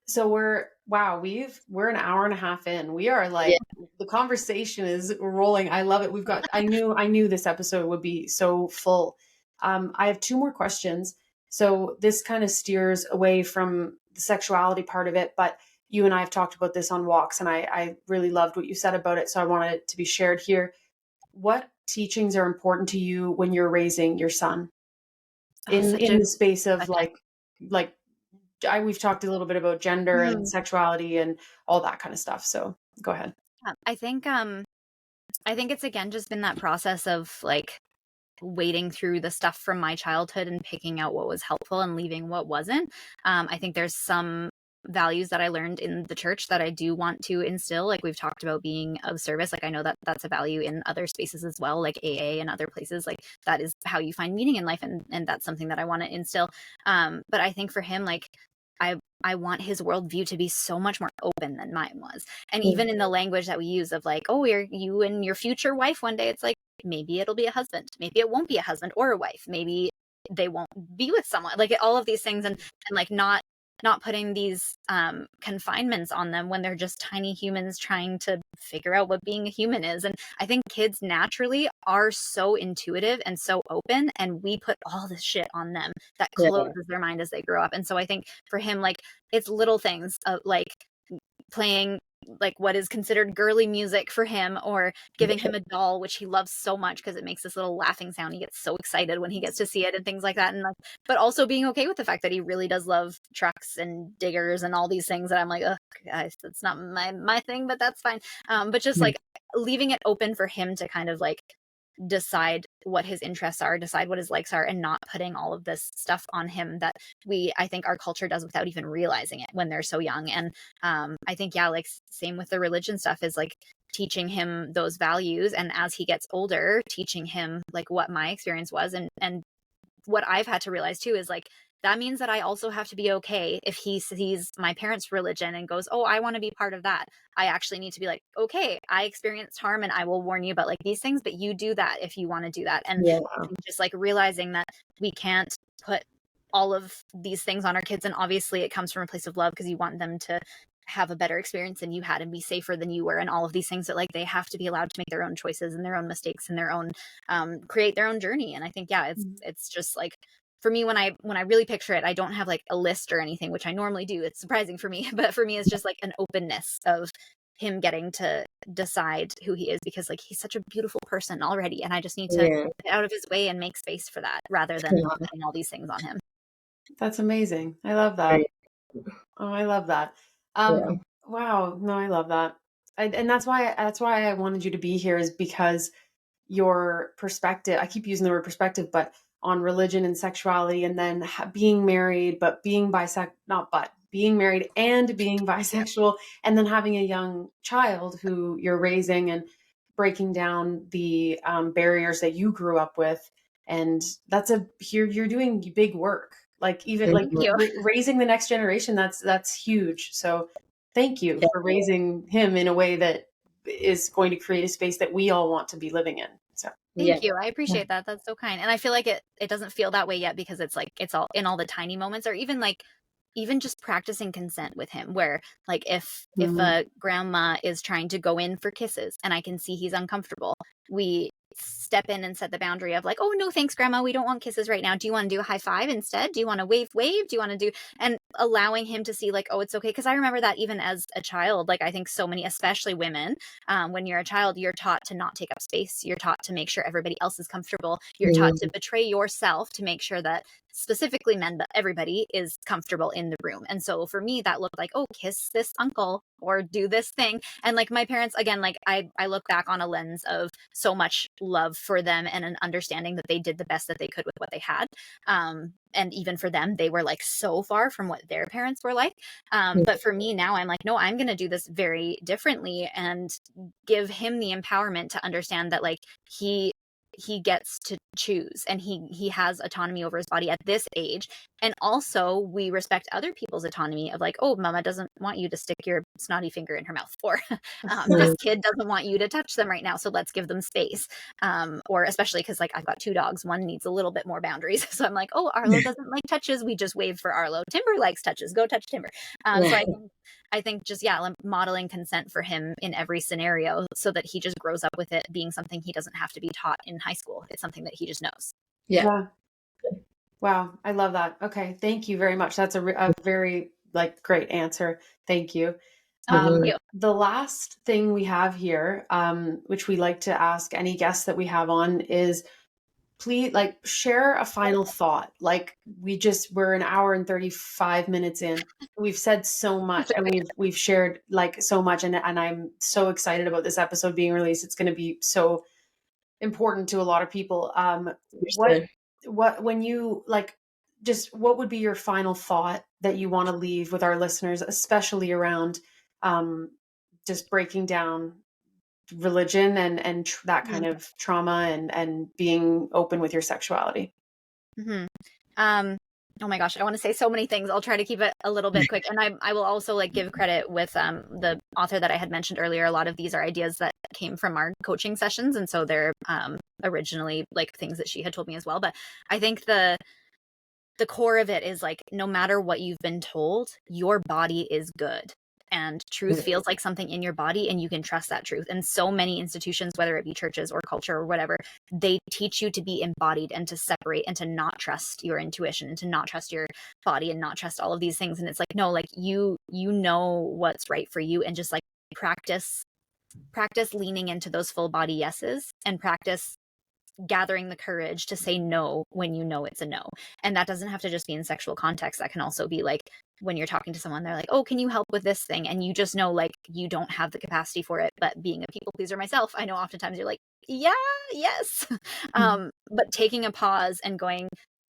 Speaker 2: so we're an hour and a half in. We are like, the conversation is rolling. I love it. I knew this episode would be so full. I have two more questions. So this kind of steers away from the sexuality part of it, but you and I have talked about this on walks, and I really loved what you said about it. So I wanted it to be shared here. What teachings are important to you when you're raising your son in the space of like we've talked a little bit about gender and sexuality and all that kind of stuff. So go ahead.
Speaker 3: I think it's again just been that process of like wading through the stuff from my childhood and picking out what was helpful and leaving what wasn't. I think there's some values that I learned in the church that I do want to instill. Like we've talked about being of service. Like I know that that's a value in other spaces as well, like AA and other places. Like that is how you find meaning in life, and that's something that I want to instill. But I think for him, like I want his worldview to be so much more open than mine was. And even in the language that we use of like, oh, you and your future wife one day, it's like, maybe it'll be a husband. Maybe it won't be a husband or a wife. Maybe they won't be with someone. Like all of these things, and like not putting these confinements on them when they're just tiny humans trying to figure out what being a human is. And I think kids naturally are so intuitive and so open, and we put all this shit on them that closes their mind as they grow up. And so I think for him, like it's little things like playing like what is considered girly music for him, or giving him a doll, which he loves so much because it makes this little laughing sound. He gets so excited when he gets to see it and things like that. And like, but also being okay with the fact that he really does love trucks and diggers and all these things that I'm like, oh guys, that's not my thing, but that's fine. But just like leaving it open for him to kind of like decide what his interests are, decide what his likes are, and not putting all of this stuff on him that I think our culture does without even realizing it when they're so young. And I think, like same with the religion stuff is like teaching him those values. And as he gets older, teaching him like what my experience was. And what I've had to realize too is like, that means that I also have to be okay if he sees my parents' religion and goes, oh, I want to be part of that. I actually need to be like, okay, I experienced harm and I will warn you about like these things, but you do that if you want to do that. And just like realizing that we can't put all of these things on our kids. And obviously it comes from a place of love because you want them to have a better experience than you had and be safer than you were, and all of these things that like they have to be allowed to make their own choices and their own mistakes and their own create their own journey. And I think it's just like, for me, when I really picture it, I don't have like a list or anything, which I normally do. It's surprising for me, but for me, it's just like an openness of him getting to decide who he is, because like he's such a beautiful person already, and I just need to get out of his way and make space for that rather than putting all these things on him.
Speaker 2: That's amazing. I love that. Oh, I love that. Wow. No, I love that. And that's why I wanted you to be here, is because your perspective, I keep using the word perspective, but on religion and sexuality, and then being married, but being being married and being bisexual, and then having a young child who you're raising and breaking down the barriers that you grew up with. And you're doing big work. Like even like raising the next generation, that's huge. So thank you for raising him in a way that is going to create a space that we all want to be living in. So
Speaker 3: thank you. I appreciate that. That's so kind. And I feel like it doesn't feel that way yet, because it's like, it's all in all the tiny moments, or even just practicing consent with him, where like if a grandma is trying to go in for kisses and I can see he's uncomfortable, we step in and set the boundary of like, oh no, thanks grandma, we don't want kisses right now. Do you want to do a high five instead? Do you want to wave? Do you want to do, and allowing him to see like, oh, it's okay. Because I remember that even as a child, like I think so many, especially women, when you're a child, you're taught to not take up space. You're taught to make sure everybody else is comfortable. You're taught to betray yourself to make sure that specifically men, but everybody is comfortable in the room. And so for me, that looked like, oh, kiss this uncle or do this thing. And like my parents, again, like I look back on a lens of so much love for them and an understanding that they did the best that they could with what they had. And even for them, they were like so far from what their parents were like. But for me now, I'm like, no, I'm going to do this very differently and give him the empowerment to understand that like he gets to choose and he has autonomy over his body at this age. And also we respect other people's autonomy of like, oh, mama doesn't want you to stick your snotty finger in her mouth, or this kid doesn't want you to touch them right now, so let's give them space. Or especially because like I've got 2 dogs, one needs a little bit more boundaries. So I'm like, oh, Arlo doesn't like touches, we just wave for Arlo. Timber likes touches, go touch Timber. So I think just, modeling consent for him in every scenario so that he just grows up with it being something he doesn't have to be taught in high school. It's something that he just knows.
Speaker 2: Yeah. Wow. I love that. Okay. Thank you very much. That's a very like great answer. Thank you.
Speaker 3: Thank you.
Speaker 2: The last thing we have here, which we like to ask any guests that we have on, is please like share a final thought. Like we're an hour and 35 minutes in. We've said so much and we've shared like so much, and I'm so excited about this episode being released. It's going to be so important to a lot of people. When you like, just what would be your final thought that you want to leave with our listeners, especially around just breaking down religion and that kind of trauma and being open with your sexuality?
Speaker 3: Oh my gosh, I want to say so many things. I'll try to keep it a little bit quick. And I will also like give credit with the author that I had mentioned earlier. A lot of these are ideas that came from our coaching sessions. And so they're originally like things that she had told me as well. But I think the core of it is like, no matter what you've been told, your body is good. And truth feels like something in your body, and you can trust that truth. And so many institutions, whether it be churches or culture or whatever, they teach you to be embodied and to separate and to not trust your intuition and to not trust your body and not trust all of these things. And it's like, no, like you know what's right for you, and just like practice leaning into those full body yeses, and practice gathering the courage to say no when you know it's a no. And that doesn't have to just be in sexual context. That can also be like when you're talking to someone, they're like, oh, can you help with this thing? And you just know like you don't have the capacity for it. But being a people pleaser myself, I know oftentimes you're like, yes. But taking a pause and going,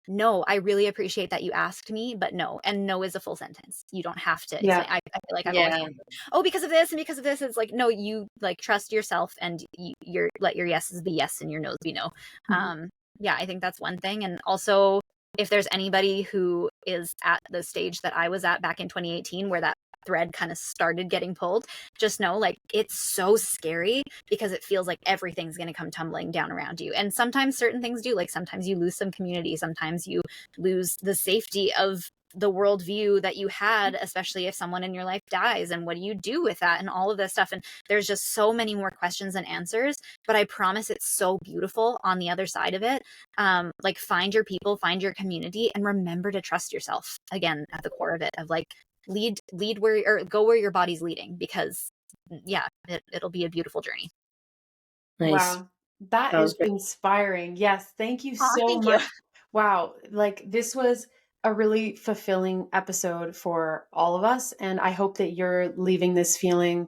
Speaker 3: no, I really appreciate that you asked me, but no. And no is a full sentence. You don't have to explain. I feel like I've always been, oh, because of this and because of this. It's like, no, you like trust yourself, and you're let your yeses be yes and your no's be no. I think that's one thing. And also, if there's anybody who is at the stage that I was at back in 2018, where that thread kind of started getting pulled, just know like it's so scary because it feels like everything's going to come tumbling down around you. And sometimes certain things do, like sometimes you lose some community, sometimes you lose the safety of the worldview that you had, especially if someone in your life dies, and what do you do with that and all of this stuff. And there's just so many more questions than answers, but I promise it's so beautiful on the other side of it. Like find your people, find your community, and remember to trust yourself, again, at the core of it, of like lead where, or go where your body's leading, because it'll be a beautiful journey.
Speaker 1: Nice.
Speaker 2: Wow, that is great. Inspiring. Yes, thank you so much.
Speaker 3: You.
Speaker 2: Wow, like this was a really fulfilling episode for all of us, and I hope that you're leaving this feeling,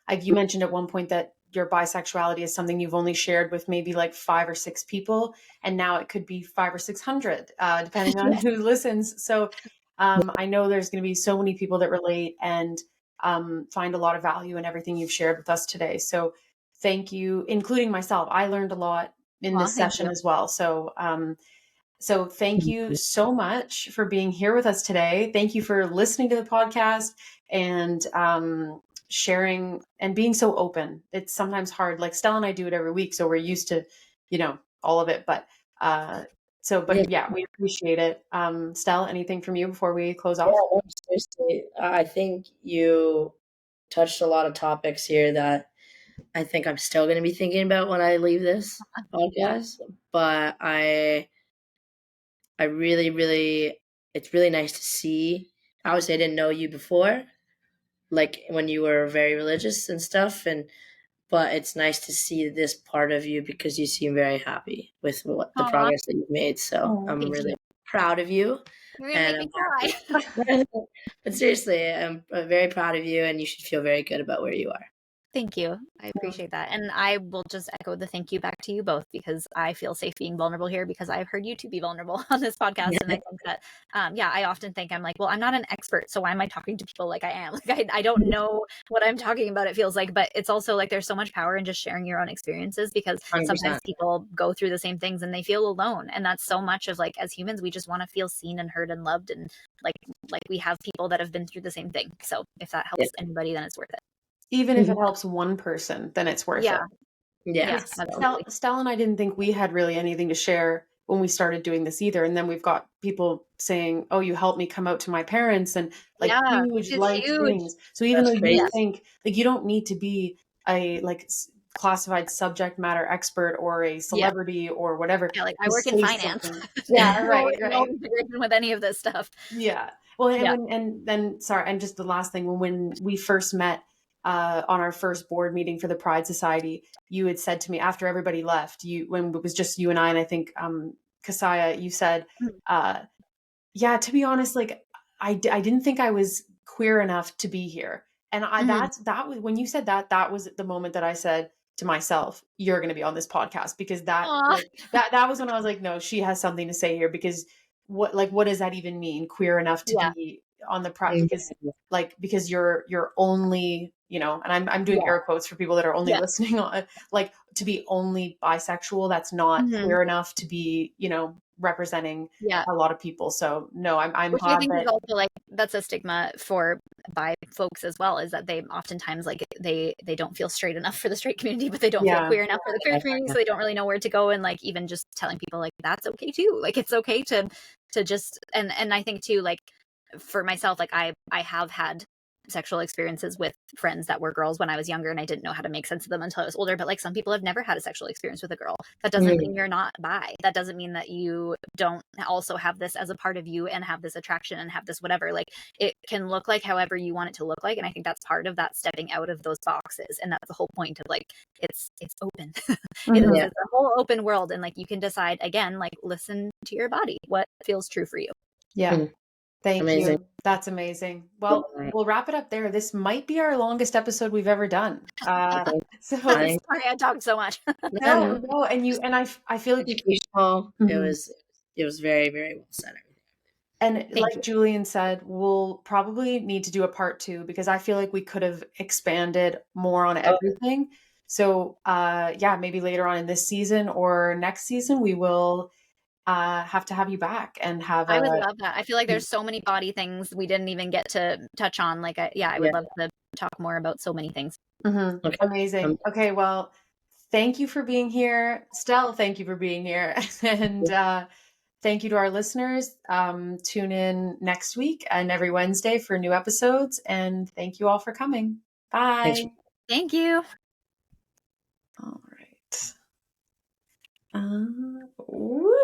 Speaker 2: like you mentioned at one point that your bisexuality is something you've only shared with maybe like 5 or 6 people, and now it could be 500 or 600 depending on who listens. So I know there's going to be so many people that relate and find a lot of value in everything you've shared with us today. So thank you, including myself. I learned a lot in this session as well. So thank you so much for being here with us today. Thank you for listening to the podcast and sharing and being so open. It's sometimes hard. Like Stel and I do it every week, so we're used to, all of it. But we appreciate it. Stel, anything from you before we close off?
Speaker 1: Yeah, seriously, I think you touched a lot of topics here that I think I'm still going to be thinking about when I leave this podcast, but I really, really, it's really nice to see. Obviously, I didn't know you before, like when you were very religious and stuff, but it's nice to see this part of you because you seem very happy with what the
Speaker 3: Aw,
Speaker 1: progress that you've made. So
Speaker 2: Oh,
Speaker 1: I'm
Speaker 3: thank
Speaker 1: really
Speaker 3: you.
Speaker 1: proud of you,
Speaker 3: You're gonna
Speaker 1: and
Speaker 3: make me
Speaker 1: I'm
Speaker 3: cry.
Speaker 1: happy. But seriously, I'm very proud of you, and you should feel very good about where you are.
Speaker 3: Thank you. I appreciate that. And I will just echo the thank you back to you both because I feel safe being vulnerable here because I've heard you two be vulnerable on this podcast. And I think that, yeah, I often think I'm like, well, I'm not an expert. So why am I talking to people like I am? Like, I don't know what I'm talking about, it feels like. But it's also like there's so much power in just sharing your own experiences because sometimes
Speaker 1: 100%.
Speaker 3: people go through the same things and they feel alone. And that's so much of like, as humans, we just want to feel seen and heard and loved. And like we have people that have been through the same thing. So if that
Speaker 1: Yeah.
Speaker 3: helps anybody, then it's worth it.
Speaker 2: even if it helps one person, then it's worth
Speaker 3: Yeah.
Speaker 2: it.
Speaker 1: Yeah.
Speaker 3: Yeah,
Speaker 2: Because
Speaker 3: absolutely.
Speaker 2: Stel and I didn't think we had really anything to share when we started doing this either. And then we've got people saying, "Oh, you helped me come out to my parents," and like
Speaker 3: Yeah,
Speaker 2: huge
Speaker 3: which is
Speaker 2: life
Speaker 3: huge.
Speaker 2: things. So even though
Speaker 1: That's
Speaker 2: you
Speaker 1: crazy.
Speaker 3: Yeah.
Speaker 2: think like you don't need to be a classified subject matter expert or a
Speaker 3: Yeah.
Speaker 2: celebrity or whatever
Speaker 3: Yeah, like I
Speaker 2: to
Speaker 3: work in
Speaker 2: say
Speaker 3: finance.
Speaker 2: something. Yeah,
Speaker 3: no,
Speaker 2: right,
Speaker 3: no
Speaker 2: right.
Speaker 3: integration with any of this stuff.
Speaker 2: Yeah. Well, and
Speaker 3: Yeah.
Speaker 2: and then sorry, and just the last thing, when we first met on our first board meeting for the Pride Society, you had said to me after everybody left, you when it was just you and I think Kasaya, you said,
Speaker 3: Mm.
Speaker 2: uh, yeah, to be honest, like I didn't think I was queer enough to be here, and
Speaker 3: Mhm.
Speaker 2: that was when you said that was the moment that I said to myself, you're going to be on this podcast because
Speaker 3: Aw.
Speaker 2: that was when I was like, no, she has something to say here because what does that even mean, queer enough to
Speaker 3: Yeah.
Speaker 2: be on the pride because
Speaker 1: Yeah.
Speaker 2: because you're only, and I'm doing
Speaker 3: Yeah.
Speaker 2: air quotes for people that are only
Speaker 3: Yeah.
Speaker 2: listening on, like to be only bisexual, that's not
Speaker 3: Mhm.
Speaker 2: queer enough to be, representing
Speaker 3: Yeah.
Speaker 2: a lot of people. So no, I'm
Speaker 3: Which I
Speaker 2: glad
Speaker 3: think is
Speaker 2: that
Speaker 3: also like that's a stigma for bi folks as well, is that they oftentimes like they don't feel straight enough for the straight community, but they don't feel
Speaker 2: yeah,
Speaker 3: queer enough for the queer community, so they don't really know where to go. And like even just telling people like that's okay too. Like it's okay to just and I think too, like for myself, like I have had sexual experiences with friends that were girls when I was younger and I didn't know how to make sense of them until I was older. But like some people have never had a sexual experience with a girl. That doesn't mean you're not bi. That doesn't mean that you don't also have this as a part of you and have this attraction and have this whatever. Like it can look like however you want it to look like. And I think that's part of that stepping out of those boxes. And that's the whole point of like it's open.
Speaker 2: Mhm.
Speaker 1: Yeah.
Speaker 3: It's a whole open world. And like you can decide again, like listen to your body, what feels true for you.
Speaker 2: Yeah.
Speaker 1: Mm.
Speaker 2: Thank
Speaker 1: Amazing.
Speaker 2: you. That's amazing. Well, we'll wrap it up there. This might be our longest episode we've ever done. So
Speaker 1: I think
Speaker 3: Sorry, I talked so much.
Speaker 2: no, and I feel like
Speaker 1: educational.
Speaker 2: Mhm.
Speaker 1: It was very, very well said.
Speaker 2: And
Speaker 3: Thank
Speaker 2: like
Speaker 3: you.
Speaker 2: Julien said, we'll probably need to do a part 2 because I feel like we could have expanded more on
Speaker 1: Oh,
Speaker 2: everything. So yeah, maybe later on in this season or next season, we will have to have you back and have
Speaker 3: I
Speaker 2: a
Speaker 3: would love that. I feel like there's so many body things we didn't even get to touch on. Like, yeah, I
Speaker 1: yeah.
Speaker 3: would love to talk more about so many things.
Speaker 1: Okay.
Speaker 2: amazing. Okay, well, thank you for being here. Stel, thank you for being here. And thank you to our listeners. Tune in next week and every Wednesday for new episodes. And thank you all for coming.
Speaker 1: Thanks.
Speaker 2: Bye.
Speaker 3: Thank you.
Speaker 2: All right. Woo.